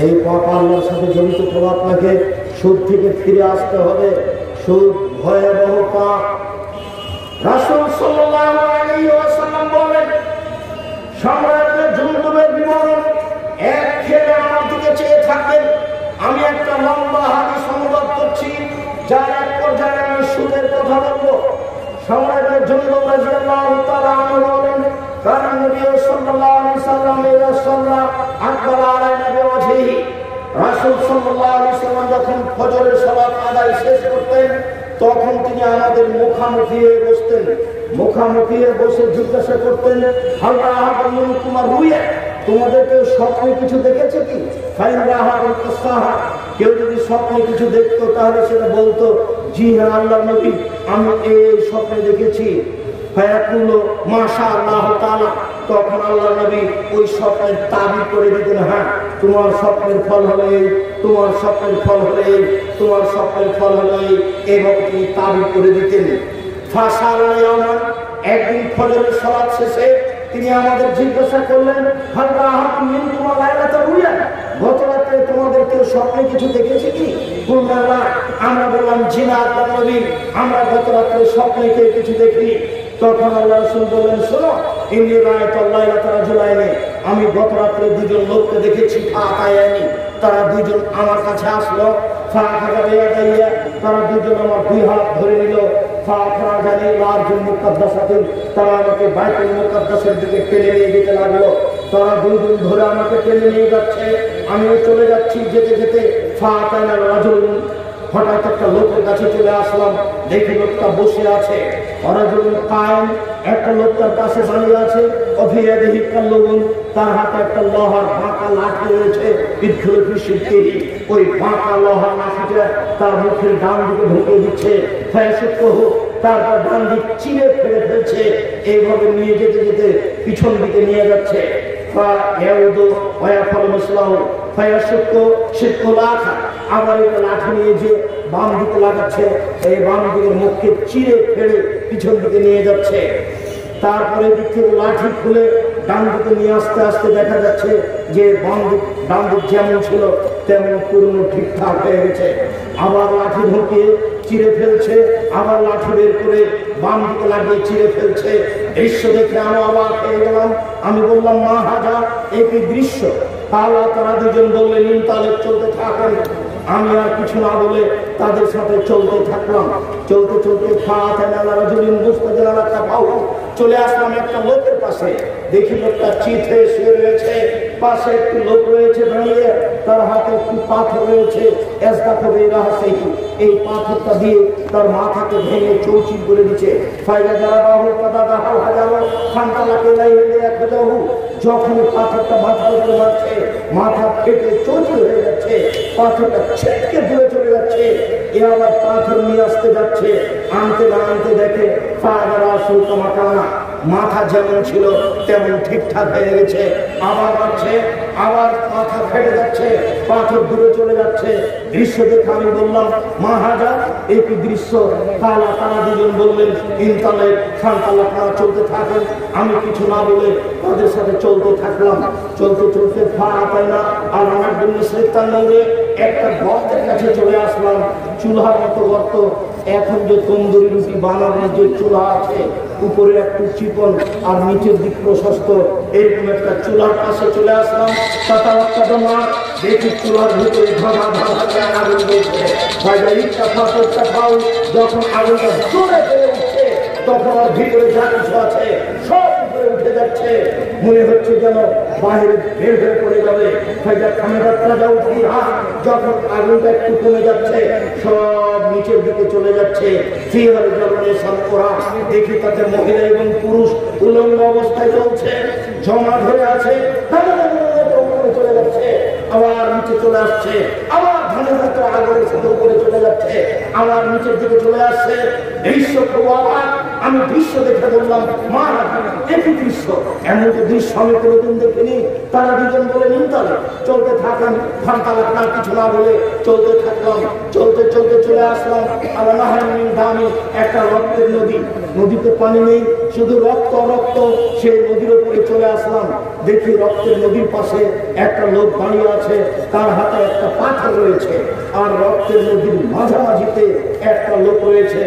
এই পাপ আল্লাহর সাথে জড়িত করে আপনাকে সুদ থেকে ফিরে আসতে হবে। সুদ ভয়াবহ পাপ। রাসূল সাল্লাল্লাহু আলাইহি ওয়াসাল্লাম বলেন, সম্রাটের জুনদুবের বিবরণ, এক খেলে আমার দিকে চেয়ে থাকবেন। আমি একটা লম্বা হাদিস অনুবাদ করছি, যার এক পর্যায়ে আমি সুদের কথা বলবো। সম্রাটের জুনদুব রাদিয়াল্লাহু তাআলা আনহু বলেন, কারণ নবী সাল্লাল্লাহু আলাইহি সাল্লাম রাসূলুল্লাহ আকবার আলাইনা বিওয়াজহিহি, রাসূল সাল্লাল্লাহু আলাইহি সাল্লাম যখন ফজরের সালাত আদায় শেষ করতেন, তখন তিনি আমাদের মুখামুখি হয়ে বসতেন। মুখামুখি হয়ে বসে জিজ্ঞাসা করতেন, হাল্লা হাবুল কুমার রুইয়া, তোমাদের কেউ স্বপ্নে কিছু দেখেছে কি? ফাইন রাহাবুল কাসাহা, কেউ যদি স্বপ্নে কিছু দেখতো তাহলে সেটা বলতো, জি হ্যাঁ আল্লাহর নবী, আমি এই স্বপ্নে দেখেছি। ফায়াকুলু মাশাআল্লাহ তাআলা, তখন আল্লাহর নবী ওই স্বপ্নের তাবির করে দিতেন, হ্যাঁ তোমার স্বপ্নের ফল হলো এই, তোমার স্বপ্নের ফল হলো এই, তোমার স্বপ্নের ফল হলো এই, এইভাবে তিনি তাবির করে দিতেন। ফাসালা ইয়ামান, একদিন ফজরের সালাত শেষে তিনি আমাদের জিজ্ঞাসা করলেন, হাল্লা হাকুম মিন তোমার লাইলাতা রুইয়া, গত রাতে তোমাদের কেউ স্বপ্নে কিছু দেখেছে কি? বললাম, আমরা বললাম জি না আল্লাহর নবী, আমরা গত রাতে স্বপ্নে কেউ কিছু দেখিনি। তখন আল্লাহ রাসূল বললেন, শোনো, ইন্নী রাআইতু লাইলাতা রাজুলাইনি, আমি গত রাতে দুজন লোককে দেখেছি, ফাতায়ানি, তারা দুজন আমার কাছে আসলো, ফাখাযা বিয়াদাইয়া, তারা দুজন আমার দুই হাত ধরে নিল, জানি লার্জুল মুকাদ্দাসাতিন, তারা আমাকে বাইতুল মুকাদ্দাসের দিকে টেনে নিয়ে যেতে লাগলো। তারা 2 দিন ধরে আমাকে টেনে নিয়ে যাচ্ছে, আমিও চলে যাচ্ছি। যেতে যেতে ফাতানা রাজুল, হঠাৎ একটা লোকের কাছে চলে আসলাম। দেখি লোকটা বসে আছে, রাজুল কায়েম, একটা লোক তার পাশে দাঁড়িয়ে আছে। অফিয়াদিহি কাল্লুন, তার হাতে একটা লোহার বাঁকা লাঠি রয়েছে। বিদ্যুৎ বিশুদ্ধি, ওই বাঁকা লোহার লাঠিটা তার মুখের ডান দিকে ঢুকিয়ে দিচ্ছে। ফায়াসুকহু, তারপর ডান দিক চিরে ফেলে ফেলছে। এইভাবে নিয়ে যেতে যেতে পিছন দিকে নিয়ে যাচ্ছে। আবার একটা লাঠি নিয়ে যে বাম দিকে লাগাচ্ছে, এই বাম দিকের মুখকে চিরে ফেলে পিছন দিকে নিয়ে যাচ্ছে। তারপরে দিক থেকে লাঠি খুলে ডান দিকে নিয়ে আসতে আসতে দেখা যাচ্ছে যে ডান দিক যেমন ছিল তেমন পুরনো ঠিকঠাক হয়ে গেছে। আবার লাঠি ঢুকিয়ে চিরে ফেলছে, আবার লাঠি বের করে বাম দিকে লাগিয়ে চিরে ফেলছে। দৃশ্য দেখে আমি অবাক হয়ে গেলাম। আমি বললাম, মা হাজা, এই কি দৃশ্য? তারা 2 জন বললেন, ইনতালে, চলতে থাকেন। আমি আর কিছু না বলে তাদের সাথে চলতে থাকলাম। চলতে চলতে চলে আসলাম একটা লোকের পাশে। দেখি লোকটা চিত হয়ে শুয়ে রয়েছে, পাশে একটি লোক রয়েছে দাঁড়িয়ে, তার হাতে একটি পাথর রয়েছে। এই পাথরটা দিয়ে তার মাথাকে ভেঙে চৌচির করে দিচ্ছে। যখনই পাথরটা মাথার উপরে মারছে, মাথা ফেটে চৌচির হয়ে যাচ্ছে, পাথরটা ছেটকে দূরে চলে যাচ্ছে। এ আবার পাথর নিয়ে আসতে যাচ্ছে, আনতে না আনতে দেখে মাথা যেমন ছিল তেমন ঠিকঠাক হয়ে গেছে। আবার মারছে, আবার মাথা ফেটে যাচ্ছে, পাথর দূরে চলে যাচ্ছে। দৃশ্য দেখে আমি বললাম, মা হাজা, এই কি দৃশ্য? তারা 2 জন বললেন, ইনতালে ফান্তালা, তারা চলতে থাকেন। আমি কিছু না বলে তাদের সাথে চলতে থাকলাম। চলতে চলতে ফাতানা আর আমার জন্য শৈতানে একটা গর্তের কাছে চলে আসলাম। চুলার মতো গর্ত। এখন যে তন্দুরি রুটি বানানোর যে চুলা আছে, উপরে একটু চিকন আর নিচের দিক প্রশস্ত, এরকম একটা চুলার পাশে চলে আসলাম। দেখি চুলার ভিতরে আগুন বলছে। যখন আগুনটা জোরে বেড়ে উঠছে, তখন আর ভিতরে যা কিছু আছে সব উপরে উঠে যাচ্ছে। মনে হচ্ছে যেন বাইরে বের হয়ে পড়ে যাবে। যখন আগুনটা একটু কমে যাচ্ছে, সব নিচের দিকে চলে যাচ্ছে। দেখি তাতে মহিলা এবং পুরুষ উলঙ্গ অবস্থায় চলছে, জমা ধরে আছে, চলে যাচ্ছে, আবার নিচে চলে আসছে, আবার ধানের মতো আগুনের সাথে উপরে চলে যাচ্ছে, আবার নিচের দিকে চলে আসছে। দৃশ্য খুব অবাক। আমি দৃশ্য দেখে বললাম, মা, একই দৃশ্য, এমন দৃশ্য আমি কোনোদিন দেখিনি। তারা 2 জন বলে, নিমতালে, চলতে থাকলাম। ফান্তালা আপনার কিছু না বলে চলতে থাকলাম। চলতে চলতে চলে আসলাম দামি একটা রক্তের নদী। নদীতে পানি নেই, শুধু রক্ত রক্ত। সেই নদীর উপরে চলে আসলাম। দেখি রক্তের নদীর পাশে একটা লোক দাঁড়িয়ে আছে, তার হাতে একটা পাথর রয়েছে, আর রক্তের নদীর মাঝামাঝিতে একটা লোক রয়েছে।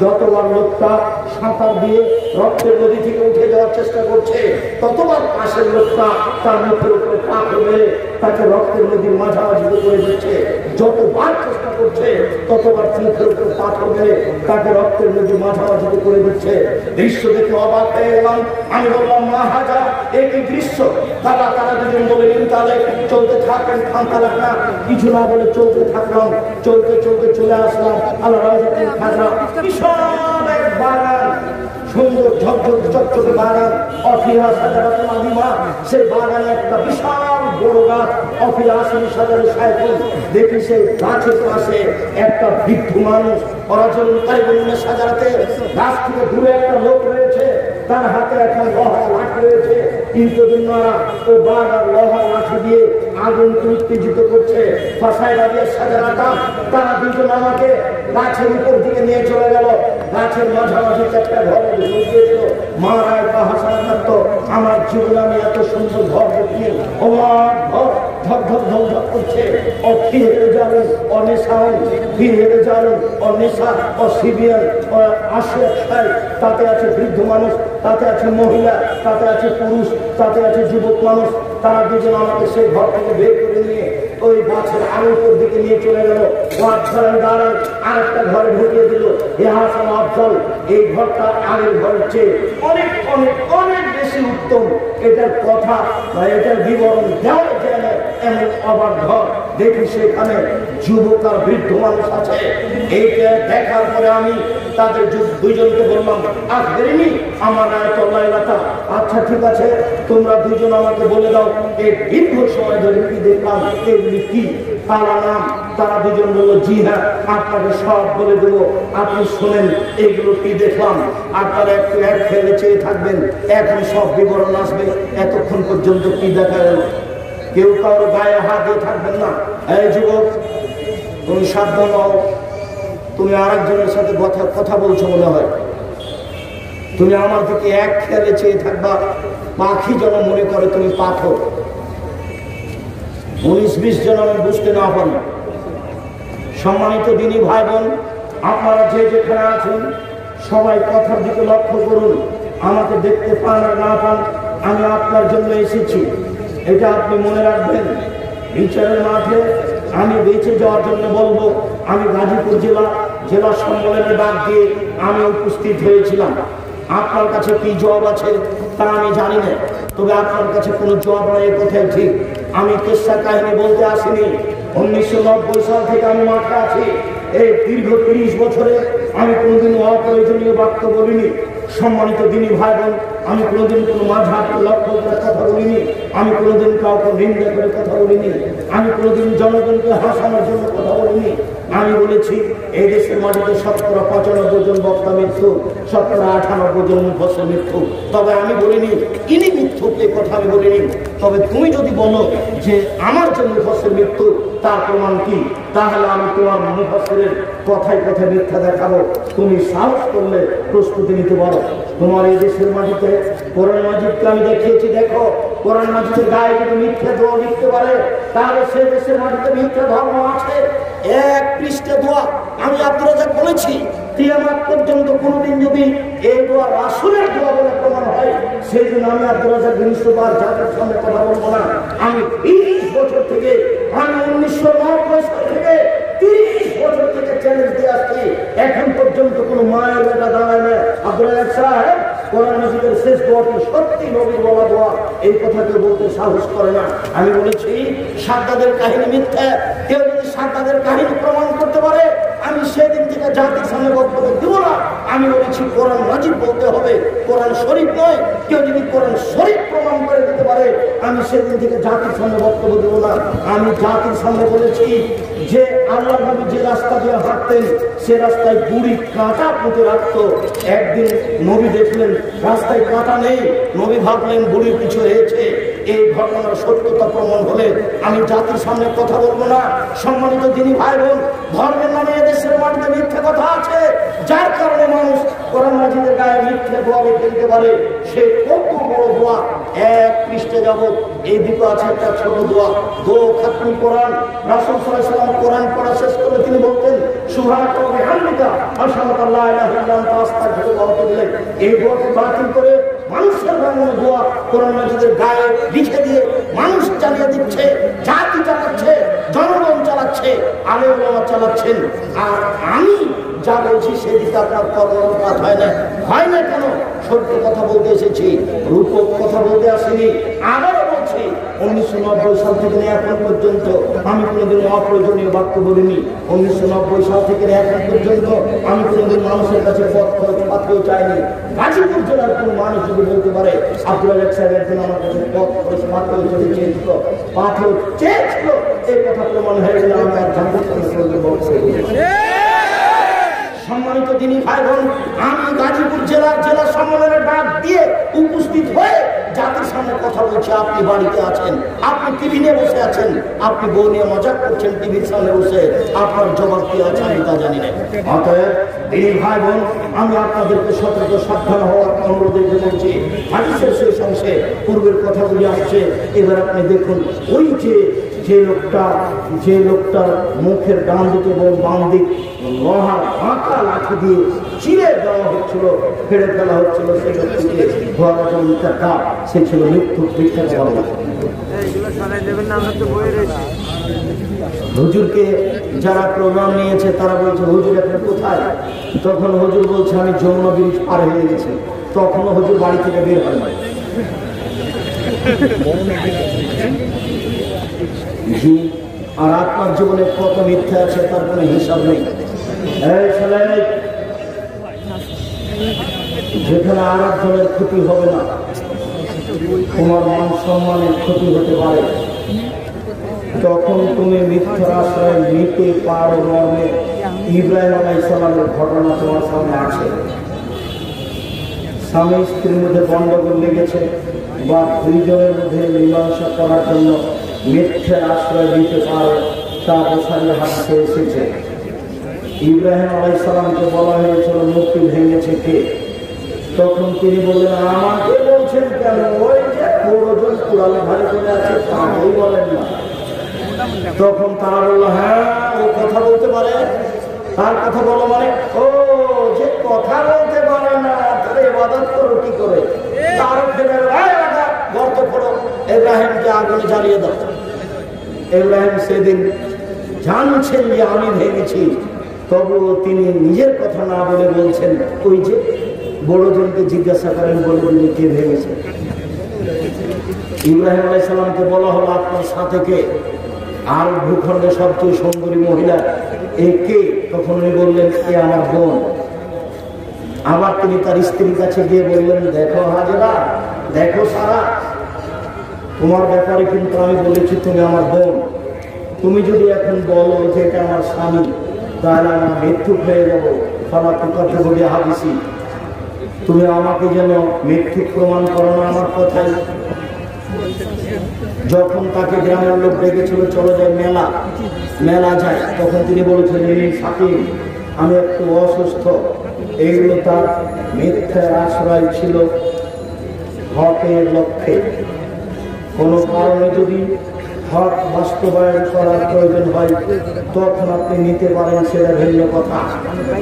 যতবার লোকটা সাঁতার দিয়ে রক্তের নদী থেকে উঠে যাওয়ার চেষ্টা করছে, ততবার পাশের লোকটা তার মুখের উপরে পাথর মেরে তাকে রক্তের নদীর মাঝামাঝিতে করে দিচ্ছে। যতবার চেষ্টা করছে, ততবার মুখের উপরে পাথর মেরে তাকে রক্তের নদীর মাঝামাঝিতে করে দিচ্ছে। দৃশ্য দেখে অবাক হয়ে গেলাম। আমি বললাম, মা হাজা, একই দৃশ্য। তারা 2 জন বলে, তাহলে চলতে থাকেন, ফান্তালা না। কিছু না বলে চলতে থাকলাম। চলতে চলতে চলে আসলাম আল্লাহ খাজরা, বিশাল এক বাগান, সুন্দর ঝকঝক চকচকে বাগান। অফিয়া সাজারাত মাদিমা, সেই বাগানে একটা বিশাল বড় গাছ, অফিয়া আসমি সাজারে সাইকেল। দেখি সেই গাছের পাশে একটা বৃদ্ধ মানুষ, ওরা চলুন তাই বলুন সাজারাতে। গাছ থেকে দূরে একটা লোক রয়েছে, তার হাতে একটা লোহার লাঠি রয়েছে, কিন্তু ও বারবার লোহার লাঠি দিয়ে আগুনকে উত্তেজিত করছে। ফাঁসায় দাঁড়িয়ে সাজারাটা, তারা 2 জন আমাকে গাছের উপর দিকে নিয়ে চলে গেল। গাছের মাঝামাঝি একটা ঘরে ঢুকিয়েছিল। মারায় হাসান থাকতো, আমার জীবনে আমি এত সুন্দর ঘর দেখিয়ে অবাক ঘর ধক ধক ধক করছে। অফিরে যাবেন অনেশান, ফিরে যাবেন অনেশা, অসিবিয়ান, আসে একটাই। তাতে আছে বৃদ্ধ মানুষ, তাতে আছে মহিলা, তাতে আছে পুরুষ, তাতে আছে যুবক মানুষ। তারা 2 জন আমাকে সেই ঘর থেকে বের করে নিয়ে ওই গাছের আলোর দিকে নিয়ে চলে গেল, দাঁড়ান আরেকটা ঘরে ঢুকিয়ে দিল। এ হাসান আফজল, এই ঘরটা আগের ঘরের চেয়ে অনেক অনেক অনেক বেশি উত্তম। এটার কথা বা এটার বিবরণ দেওয়া যায় না, এমন অবাক ঘর। দেখি সেখানে যুবক আর বৃদ্ধ মানুষ আছে। এইটা দেখার পরে আমি তাদের দুইজনকে বললাম, আসবেনি আমার আয়াতুল্লাহ এলাকা। আচ্ছা ঠিক আছে, তোমরা দুইজন আমাকে বলে দাও এই দীর্ঘ সময় ধরে কি দেখলাম এগুলি কি তারা নাম। তারা দুজন বললো, জি হ্যাঁ আপনাকে সব বলে দেবো, আপনি শোনেন এগুলো কি দেখলাম। আপনারা একটু এক খেলে চেয়ে থাকবেন, এখন সব বিবরণ আসবে। এতক্ষণ পর্যন্ত কি দেখা গেল? কেউ কারো গায়ে হাত দিয়ে থাকবেন না। এই যুবক, তুমি সাবধান হও, তুমি আরেকজনের সাথে কথা বলছো মনে হয়। তুমি আমার দিকে এক খেয়ালে চেয়ে থাকবা, পাখি যেন মনে করে তুমি পাথর। 19-20 জন আমি বুঝতে না পারি। সম্মানিত দিনী ভাই বোন, আপনারা যে যেখানে আছেন সবাই কথার দিকে লক্ষ্য করুন। আমাকে দেখতে পান আর না পান, আমি আপনার জন্য এসেছি, এটা আপনি মনে রাখবেন। বিচারের মাঠে আমি বেঁচে যাওয়ার জন্য বলবো, আমি গাজীপুর জেলা সম্মেলনে ডাক দিয়ে আমি উপস্থিত হয়েছিলাম। আপনার কাছে কি জবাব আছে তা আমি জানি না, তবে আপনার কাছে কোনো জবাব নয়, কোথায় ঠিক। আমি কেসা কাহিনী বলতে আসিনি। 1990 সাল থেকে আমি মাঠে আছি। এই দীর্ঘ 30 বছরে আমি কোনোদিন অপ্রয়োজনীয় বাক্য বলিনি। সম্মানিত দিনী ভাই বোন, আমি কোনোদিন কোনো মাঝহারকে লক্ষ্য করে কথা বলিনি। আমি কোনোদিন কাউকে নিন্দা করে কথা বলিনি। আমি কোনোদিন জনগণকে হাসানোর জন্য কথা বলিনি। আমি বলেছি এই দেশের মাটিতে 95% জন বক্তা মৃত্যু, 98 জন মুফাসসির মৃত্যু। তবে আমি বলিনি ইনি মিথ্যুক, এই কথা আমি বলিনি। তবে তুমি যদি বলো যে আমার যে মুফাসসির মৃত্যু তার প্রমাণ কি, তাহলে আমি তোমার মুফাসসিরের কথায় কথায় মিথ্যা দেখাবো। তুমি সাহস করলে প্রস্তুতি নিতে পারো। তোমার এই দেশের মাটিতে কোরআন মাজিদকে আমি দেখিয়েছি, দেখো কোরআন মাজিদের গায়ে যদি মিথ্যা দোয়া লিখতে পারে তাহলে সে দেশের মাটিতে মিথ্যা ধর্ম আছে। এক পৃষ্ঠে দোয়া আমি আব্দুর রাজ্জাক বলেছি, কিয়ামত পর্যন্ত কোনদিন যদি এই দোয়া রাসূলের দোয়া বলে প্রমাণ হয়, সেই জন্য আমি আব্দুর রাজ্জাক বিনসুবার জাতির সামনে কথা বলবো না। আমি 20 বছর থেকে, আমি 1990 সাল থেকে 30 বছর থেকে চ্যালেঞ্জ দিয়ে আসছি, এখন পর্যন্ত কোনো মায়ের বেটা দাঁড়ায় না। আব্দুর রাজ্জাক সাহেব, কোরআন মাজিদের শেষ দোয়াটি সত্যি নবীর বলা দোয়া, এই কথাকে বলতে সাহস করে না। আমি বলেছি সাদ্দাদের কাহিনী মিথ্যা। কেউ যদি সাদ্দাদের কাহিনী প্রমাণ করতে পারে, আমি সেদিন থেকে জাতির সামনে বক্তব্য দেব না। আমি বলেছি কোরআন মাজিদ বলতে হবে, কোরআন শরীফ নয়। কেউ যদি কোরআন শরীফ প্রমাণ করে দিতে পারে, আমি সেদিন থেকে জাতির সামনে বক্তব্য দেব না। আমি জাতির সামনে বলেছি যে আল্লাহ নবী যে রাস্তা দিয়ে হাঁটতেন সে রাস্তায় বুড়ি কাঁটা পুঁতে রাখতো। একদিন নবী দেখলেন রাস্তায় কাঁটা নেই, নবী ভাবলেন বুড়ির পিছু হয়েছে। এই ঘটনার সত্যতা প্রমাণ হলে আমি জাতির সামনে কথা বলবো না। সম্মানিত দিনী ভাই বোন, ধর্মের নামে এদেশের মাটিতে মিথ্যে কথা আছে, যার কারণে মানুষ কোরআন মাজিদের গায়ে মিথ্যে দোয়া ফেলতে পারে। সে কত বড় দোয়া, এক পৃষ্ঠে যাবত এই দিকে আছে একটা ছোট দোয়া, দো খাতমুল কোরআন। রাসূল সাল্লাল্লাহু আলাইহি ওয়াসাল্লাম কোরআন পড়া শেষ করে তিনি বলতেন, সুবহানাকা ওয়া বিহামদিকা আশহাদু আল্লা ইলাহা ইল্লা আনতা আস্তাগফিরুকা ওয়া আতুবু ইলাইক। এই দোয়াকে বাতিল করে মানুষের বানানো দোয়া কোরআন মাজিদের গায়ে লিখে দিয়ে মানুষ চালিয়ে দিচ্ছে, জাতি চালাচ্ছে, জনগণ চালাচ্ছে, আলেম ওলামা চালাচ্ছেন। আর আমি যা বলছি সেদিকে আপনার কর্ণপাত হয় না। হয় না কেন? সত্য কথা বলতে এসেছি, রূপক কথা বলতে আসিনি। আবারও বলছি, 1990 সাল থেকে এখন পর্যন্ত আমি কোনোদিন অপ্রয়োজনীয় বাক্য বলিনি। 1990 সাল থেকে এখন পর্যন্ত আমি কোনোদিন মানুষের কাছে পথ খরচ পাত্রও চাইনি। গাজীপুর জেলার কোনো মানুষ যদি বলতে পারে আব্দুল রাজ্জাক সাহেব একদিন আমার কাছে পথ খরচ পাত্রও যদি চেয়েছিল, পাথর চেয়েছিল, এই কথা প্রমাণ হয়ে গেলে আমি আর জানতে সম্মানিত দিনী ভাই বোন, আমি গাজীপুর জেলা সম্মেলনের ডাক দিয়ে উপস্থিত হয়ে জাতির সামনে কথা বলছি। আপনি বাড়িতে আছেন, আপনি টিভি নিয়ে বসে আছেন, আপনি বউ নিয়ে মজা করছেন টিভির সামনে বসে, আপনার জবাব কি আছে আমি তা জানি না। অতএব দিনী ভাই বোন, আমি আপনাদেরকে সতর্ক সাবধান হওয়ার অনুরোধ বলছি। হাদিসের শেষ অংশে পূর্বের কথাগুলি আসছে। এবার আপনি দেখুন, ওই যে লোকটার মুখের ডান দিকে এবং বাম দিক লোহার বাঁকা লাঠি দিয়ে চিরে দেওয়া হচ্ছিল, ফেড়ে ফেলা হচ্ছিল, সে ব্যক্তিকে সে ছিল মৃত্যু ভিক্ষা। হুজুরকে যারা প্রোগ্রাম নিয়েছে তারা বলছে হুজুর এখন কোথায়? তখন হুজুর বলছে আমি যমুনা ব্রিজ পার হয়ে গেছি। তখনও হুজুর বাড়ি থেকে বের হয় না। জি, আর আপনার জীবনে কত মিথ্যা আছে তার কোনো হিসাব নেই। যেখানে আর একজনের ক্ষতি হবে না, তোমার মান সম্মানের ক্ষতি হতে পারে, তখন তুমি মিথ্যার আশ্রয় নিতে পারো মর্মে ইব্রাহিম আলাইহিস সালামের ঘটনা তোমার সামনে আছে। স্বামী স্ত্রীর মধ্যে গন্ডগোল লেগেছে বা দুইজনের মধ্যে মীমাংসা করার জন্য মিথ্যার আশ্রয় দিতে পারো, তা বুখারীর হাদিসে এসেছে। ইব্রাহিম আলাইহিস সালামকে বলা হয়েছিল মূর্তি ভেঙেছে কে? তখন তিনি বললেন আমাকে বলছেন কেন? ওই যে পুরোজন পুরানো ভারী করে আছে তাকেই বলেন না। তখন তারা বললো হ্যাঁ ও কথা বলতে পারে। তার কথা বলো মানে? ও যে কথা বলতে পারে না তাহলে ইবাদত করো কি করে? তার ফেলে গর্ত করো, ইব্রাহিমকে আগুনে জ্বালিয়ে দাও। ইব্রাহিম সেদিন জানছেন যে আমি ভেঙেছি, তবুও তিনি নিজের কথা না বলে বলছেন ওই যে বড়জনকে জিজ্ঞাসা করেন বলবেন কে ভেঙেছে। ইব্রাহিম আলাইহিস সালামকে বলা হলো আপনার সাথে কে? আর ভূখণ্ডে সবচেয়ে সুন্দরী মহিলা এ কে? তখন উনি বললেন এ আমার বোন। আবার তিনি তার স্ত্রীর কাছে গিয়ে বললেন দেখো হাজেরা, দেখো সারা, তোমার ব্যাপারে কিন্তু আমি বলেছি তুমি আমার বোন। তুমি যদি এখন বলো যে এটা আমার স্বামী, তাহলে আমার মৃত্যুক হয়ে যাবো। ফালা তুকাতে বলে হাদিসি, তুমি আমাকে যেন মৃত্যু প্রমাণ করো না আমার কথাই। যখন তাকে গ্রামের লোক ডেকেছিল চলে যায় মেলা যায়, তখন তিনি বলেছেন এই সাকিব আমি একটু অসুস্থ। এইগুলো তার মিথ্যার আশ্রয় ছিল হকের লক্ষ্যে। কোনো কারণে যদি হক বাস্তবায়ন করার প্রয়োজন হয় তখন আপনি নিতে পারেন, সেটা ভিন্ন কথা।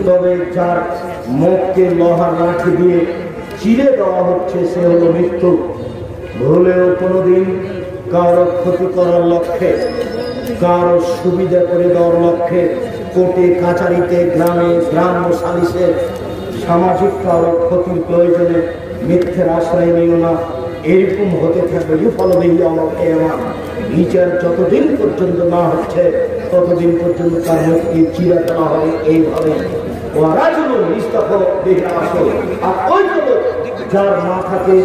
তবে যার মুখকে লোহার লাঠি দিয়ে চিরে দেওয়া হচ্ছে সে হলো মৃত্যু। ভুলেও কোনোদিন কারো ক্ষতি করার লক্ষ্যে, কারো সুবিধা করে দেওয়ার লক্ষ্যে কোর্টে কাচারিতে গ্রামে গ্রাম্য সালিশে সামাজিক কারো ক্ষতির প্রয়োজনে মিথ্যের আশ্রয় নিও না। এরকম হতে থাকবে বিচার যতদিন পর্যন্ত না হচ্ছে ততদিন পর্যন্ত তার মুখকে চিরা করা হবে। এইভাবে যার মাথাকে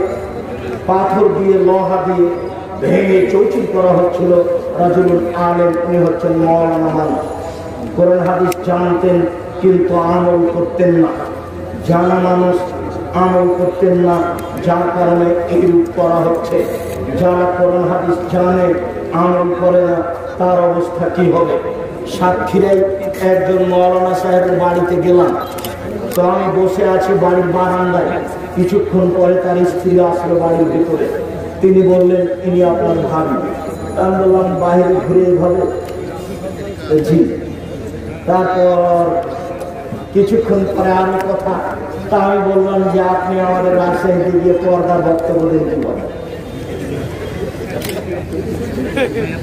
পাথর দিয়ে লোহা দিয়ে ভেঙে চৌচির করা হচ্ছিল রাজুলুল আলেম, উনি হচ্ছেন মাওলানা মালিক। কোরআন হাদিস জানতেন কিন্তু আমল করতেন না। জানা মানুষ আমল করতেন না, যার কারণে এইরূপ করা হচ্ছে। যারা কোরআন হাদিস জানে আমল করে না তার অবস্থা কি হবে? সাক্ষীরাই একজন মাওলানা সাহেবের বাড়িতে গেলাম, তো আমি বসে আছি বাড়ির বারান্দায়। কিছুক্ষণ পরে তার স্ত্রী আসলো বাড়ির ভিতরে। তিনি বললেন ইনি আপনার ভাবি। আমি বললাম বাইরে ঘুরে এইভাবে? জি। তারপর কিছুক্ষণ পরে আরো কথা। তা আমি বললাম যে আপনি আমাদের রাজশাহীতে গিয়ে পর্দার বক্তব্য দেন কি বলেন?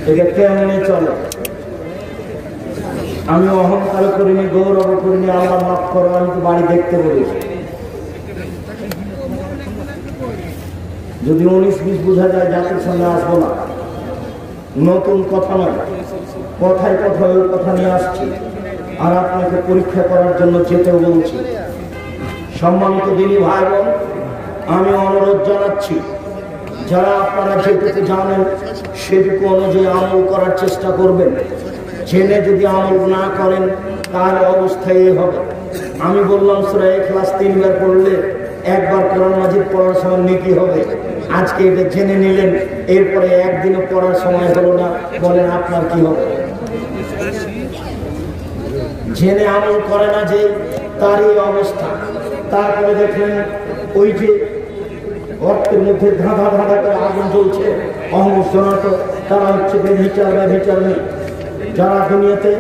এটা কেমনে চলে? আমি অহংকার করিনি, গৌরব করিনি, আল্লাহ মাফ করো, আমি তো বাড়ি দেখতে বলেছি। যদি 19-20 বোঝা যায় জাতির সামনে আসবো না। নতুন কথা নয়, কথায় কথায় ওই কথা নিয়ে আসছি আর আপনাকে পরীক্ষা করার জন্য যেতেও বলছি। সম্মানিত দিনী ভাই বোন, আমি অনুরোধ জানাচ্ছি যারা আপনারা যেটুকু জানেন সেটুকু অনুযায়ী আমল করার চেষ্টা করবেন। জেনে যদি আমল না করেন তাহলে অবস্থায় এই হবে। আমি বললাম সূরা ইখলাস 3 বার পড়লে একবার কোরআন মাজিদ পড়ার সময় নেকি হবে। আজকে এটা জেনে নিলেন, এরপরে একদিনও পড়ার সময় হলো না, বলেন আপনার কি হবে? জেনে আমল করে না যে তার এই অবস্থা। তারপরে দেখলেন ওই যে গর্তের মধ্যে ধাঁধা ধাঁধা করে আগুন জ্বলছে, অহংসনাত, তারা হচ্ছে ব্যভিচার নেই। যারা দুনিয়াতে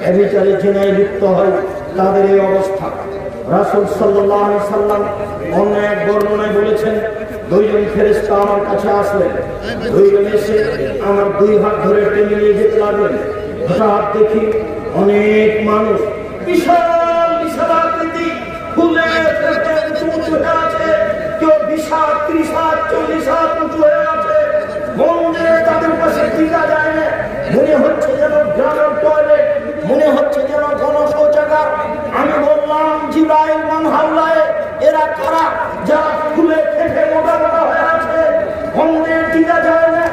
ব্যভিচারে জেনায় লিপ্ত হয় তাদের এই অবস্থা। রাসূল সাল্লাল্লাহু আলাইহি সাল্লাম অন্য এক বর্ণনায় বলেছেন, দুইজন ফেরেশতা আমার কাছে আসলেন, দুইজন এসে আমার দুই হাত ধরে টেনে নিয়ে যেতে লাগলেন। হঠাৎ দেখি অনেক মানুষ, বিশাল বিশাল আকৃতি, ফুলে উঁচু হয়ে আছে, কেউ 20 হাত 30 হাত 40 হাত উঁচু হয়ে আছে। মন্দিরে তাদের পাশে টিকা যায় না, মনে হচ্ছে যেন গ্রামের টয়লেট, মনে হচ্ছে যেন জনশৌচাগার। আমি বললাম, জিবরাইল মান হাওলায়ে, এরা কারা যারা ফুলে ফেটে মোটা মোটা হয়ে আছে, মন্দিরে টিকা যায় না?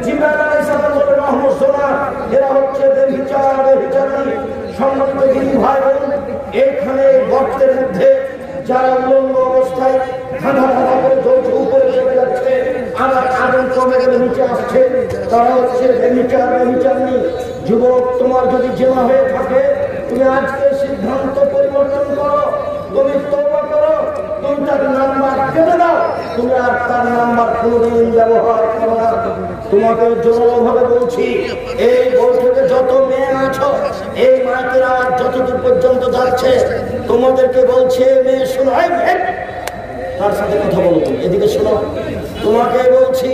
জিবরাইল আলাইহিস সালাম বলেন, রহমত সোনা, এরা হচ্ছে বেবিচারী। সম্মানিত দিনী ভাই বোন, এইখানে গর্তের মধ্যে যারা উলঙ্গ অবস্থায় ধাঁধা ধাঁধা করে জ্বলছে, উপরে চলে যাচ্ছে, আবার আগুন কমে গেলে নিচে আসছে, তারা হচ্ছে বেবিচারী। যুবক, তোমার যদি জেনা হয়ে থাকে, তুমি আজকে সিদ্ধান্ত পরিবর্তন করো, তুমি তওবা করো, তুমি তার নাম্বার কেটে দাও, তুমি আর তার নাম্বার কোনোদিন ব্যবহার করো না। তোমাকে জোরালোভাবে বলছি, এই বৈঠকে যত মেয়ে আছো, এই মায়ের আওয়াজ যতদূর পর্যন্ত যাচ্ছে, তোমাদেরকে বলছে, মেয়ে শোনো, তার সাথে কথা বলো, তুমি এদিকে শোনো, তোমাকে বলছি,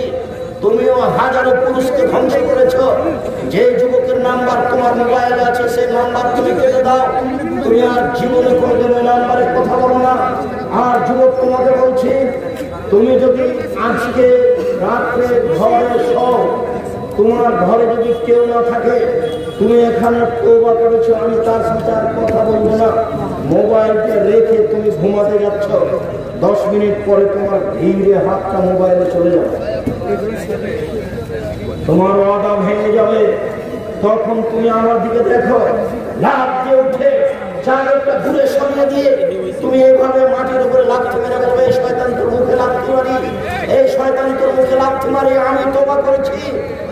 তুমিও হাজারো পুরুষকে ধ্বংস করেছো। যে যুবকের নাম্বার তোমার মোবাইলে আছে, সেই নাম্বার তুমি কেটে দাও, তুমি আর জীবনে কোনোদিন ওই নাম্বারে কথা বলো না। আর যুবক, তোমাকে বলছি, তুমি যদি আজকে রাত্রে ঘরে শোও, তোমার ঘরে যদি কেউ না থাকে, তুমি এখানে তওবা করেছো, আমি তার সাথে আর কথা বলবো না, মোবাইলটা রেখে তুমি ঘুমাতে যাচ্ছ, 10 মিনিট পরে তোমার ধীরে হাতটা মোবাইলে চলে যাবে, তোমার ওয়াদা ভেঙে যাবে। তখন তুমি আমার দিকে দেখো, লাফ দিয়ে উঠে চারটা দূরে সরিয়ে দিয়ে তুমি এইভাবে মাটির উপরে লাফতে মেরে বলবে, এই শয়তান তোর মুখে লাফতে মারি, এই শয়তান তোর মুখে লাফতে মারি, আমি তওবা করেছি,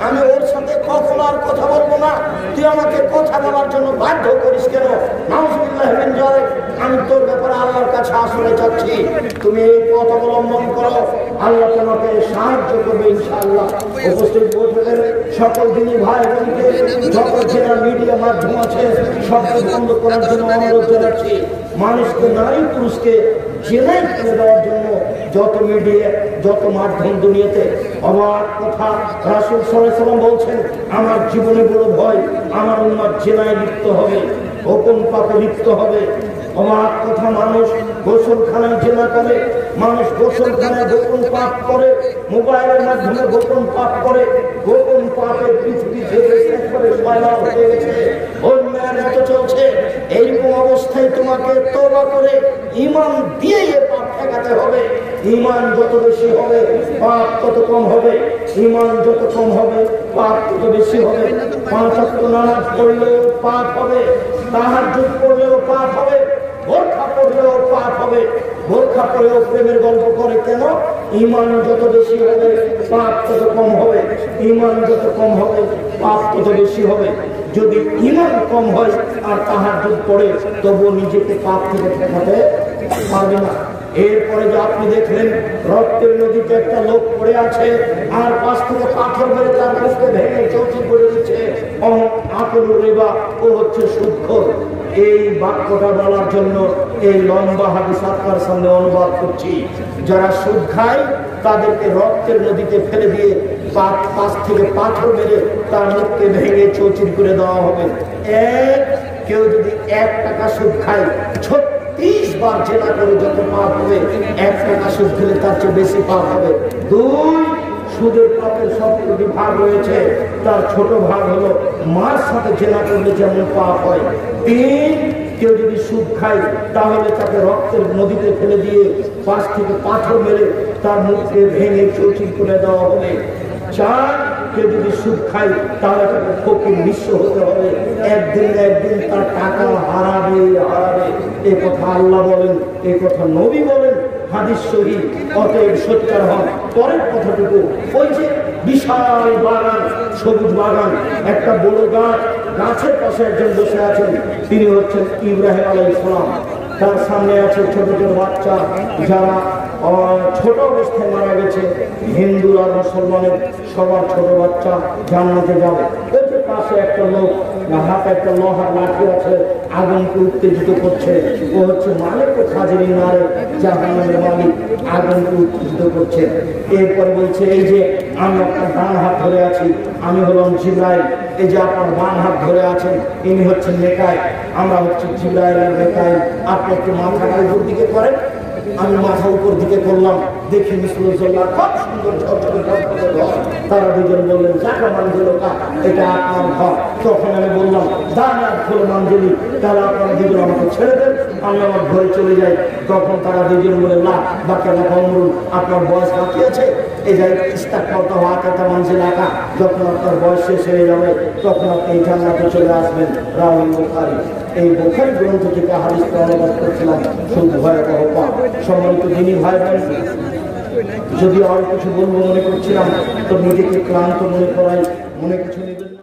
আমি ওর সাথে কখনো আর কথা বলবো না, তুই আমাকে কথা বলার জন্য বাধ্য করিস কেন? নাউজুবিল্লাহি মিন যালিক, আমি তোর ব্যাপারে আল্লাহর কাছে আশ্রয় চাচ্ছি, তুমি এই পথ অবলম্বন করো, আল্লাহ তোমাকে সাহায্য করবে ইনশাআল্লাহ। উপস্থিত বৈঠকের সকল দিনী ভাই বোনকে, যত জেলা মিডিয়া মাধ্যম আছে, সবকে বন্ধ করার জন্য অনুরোধ জানাচ্ছি। মানুষকে, নারী পুরুষকে জেলায় ফেলে দেওয়ার জন্য যত মিডিয়া, যত মাধ্যম দুনিয়াতে, অবাক কথা, রাসূল সাল্লাল্লাহু আলাইহি ওয়াসাল্লাম বলছেন, আমার জীবনে বড় ভয়, আমার উম্মত জেনায় লিপ্ত হবে, গোপন পাপে লিপ্ত হবে। অবাক কথা, মানুষ গোসলখানায় জেনা করে, মানুষ গোসলখানায় গোপন পাপ করে, মোবাইলের মাধ্যমে গোপন পাপ করে, গোপন পাপের পৃথিবী থেকে একবারে সয়লাভ হয়ে গেছে, অন্যায়ের মতো চলছে। এইরকম অবস্থায় তোমাকে তওবা করে ঈমান দিয়ে এ পাপ ঠেকাতে হবে। ঈমান যত বেশি হবে, পাপ তত কম হবে, ঈমান যত কম হবে, পাপ তত বেশি হবে। 5 ওয়াক্ত নামাজ পড়লেও পাপ হবে, তাহাজ্জুদ পড়লেও পাপ হবে, বোরখা পড়লেও পাপ হবে। বোরখা পড়লেও প্রেমের গল্প করে কেন? ঈমান যত বেশি হবে, পাপ তত কম হবে, ঈমান যত কম হবে, পাপ তত বেশি হবে। যদি ঈমান কম হয় আর তাহাজ্জুদ পড়ে, তবুও নিজেকে পাপ থেকে ঠেকাতে পারবে না। এরপরে যে আপনি দেখলেন, রক্তের নদীতে একটা লোক পড়ে আছে, আর পাশ থেকে পাথর মেরে তার মুখকে ভেঙে চৌচির করে দিচ্ছে, আকলুর রিবা, ও হচ্ছে সুদখোর। এই বাক্যটা বলার জন্য এই লম্বা হাদিস আপনার সামনে অনুবাদ করছি। যারা সুদ খায়, তাদেরকে রক্তের নদীতে ফেলে দিয়ে পাশ থেকে পাথর মেরে তার মুখকে ভেঙে চৌচির করে দেওয়া হবে। কেউ যদি 1 টাকা সুদ খায়, 36 বার জেনা করে যত পাপ হবে, 1 টাকা সুদ খেলে তার চেয়ে বেশি পাপ হবে। 2, সুদের পাপের সবকটি ভাগ রয়েছে, তার ছোট ভাগ হলো মার সাথে জেনা করলে যেমন পাপ হয়। 3, কেউ যদি সুদ খায়, তাহলে তাকে রক্তের নদীতে ফেলে দিয়ে পাশ থেকে পাথর মেরে তার মুখকে ভেঙে চৌচির করে দেওয়া হবে। 4, কেউ যদি সুদ খায়, তাহলে তাকে ফকির নিঃস্ব হতে হবে, একদিন না একদিন তার টাকা হারাবে। এ কথা আল্লাহ বলেন, এ কথা নবী বলেন, হাদিস সহিহ। অতএব সোচ্চার হন। পরের কথাটুকু, ওই যে বিশাল বাগান, সবুজ বাগান, একটা বড় গাছ, গাছের পাশে একজন বসে আছেন, তিনি হচ্ছেন ইব্রাহিম আলাইহিস সালাম। তার সামনে আছে ছোট ছোট বাচ্চা, যারা ছোট অবস্থায় মারা গেছে। হিন্দু আর মুসলমানের সবার ছোট বাচ্চা জান্নাতে যাবে। পাশে একটা লোক, হাতে একটা লোহার লাঠি আছে, আগুনকে উত্তেজিত করছে। ও হচ্ছে মালিক খাজিনী নারে জাহান্নামের মালিক, আগুনকে উত্তেজিত করছে। এরপর বলছে, এই যে আমি আপনার ডান হাত ধরে আছি, আমি হলাম জিবরাইল। এই যে আপনার বাম হাত ধরে আছেন, ইনি হচ্ছেন মেকাইল। আমরা হচ্ছে জিবরাইল আর মেকাইল। আপনি একটু মাথাটা উপর দিকে করেন। আমি মাথা উপর দিকে করলাম, দেখি মিসলুল্লাহ খুব সুন্দর ঝকঝকে ঝকঝকে ঘর। তারা দুজন বললেন, যাকা মানজেল, এটা আপনার ঘর। তখন আমি বললাম, দাঁড়ান খোলো মানজেলি, তাহলে আপনারা দুজন আমাকে ছেড়ে দেন, আমি আমার ঘরে চলে যাই। তখন তারা দুজন বলে, না বাকি কমরুল, আপনার বয়স বাকি আছে, এই যে ইস্তাক করতে হওয়া একটা মানজেল আঁকা, যখন আপনার বয়স শেষ হয়ে যাবে তখন আপনি এই জান্নাতে চলে আসবেন। রাহুল বুখারী। এই বুখারী গ্রন্থ থেকে হাদিসটা অনুবাদ করছিলাম, খুব ভয়াবহ পাপ। সম্মানিত দিনী ভাই বোন, যদি আর কিছু বলবো মনে করছিলাম, তো নিজেকে ক্লান্ত মনে করাই, মনে কিছু নেবেন।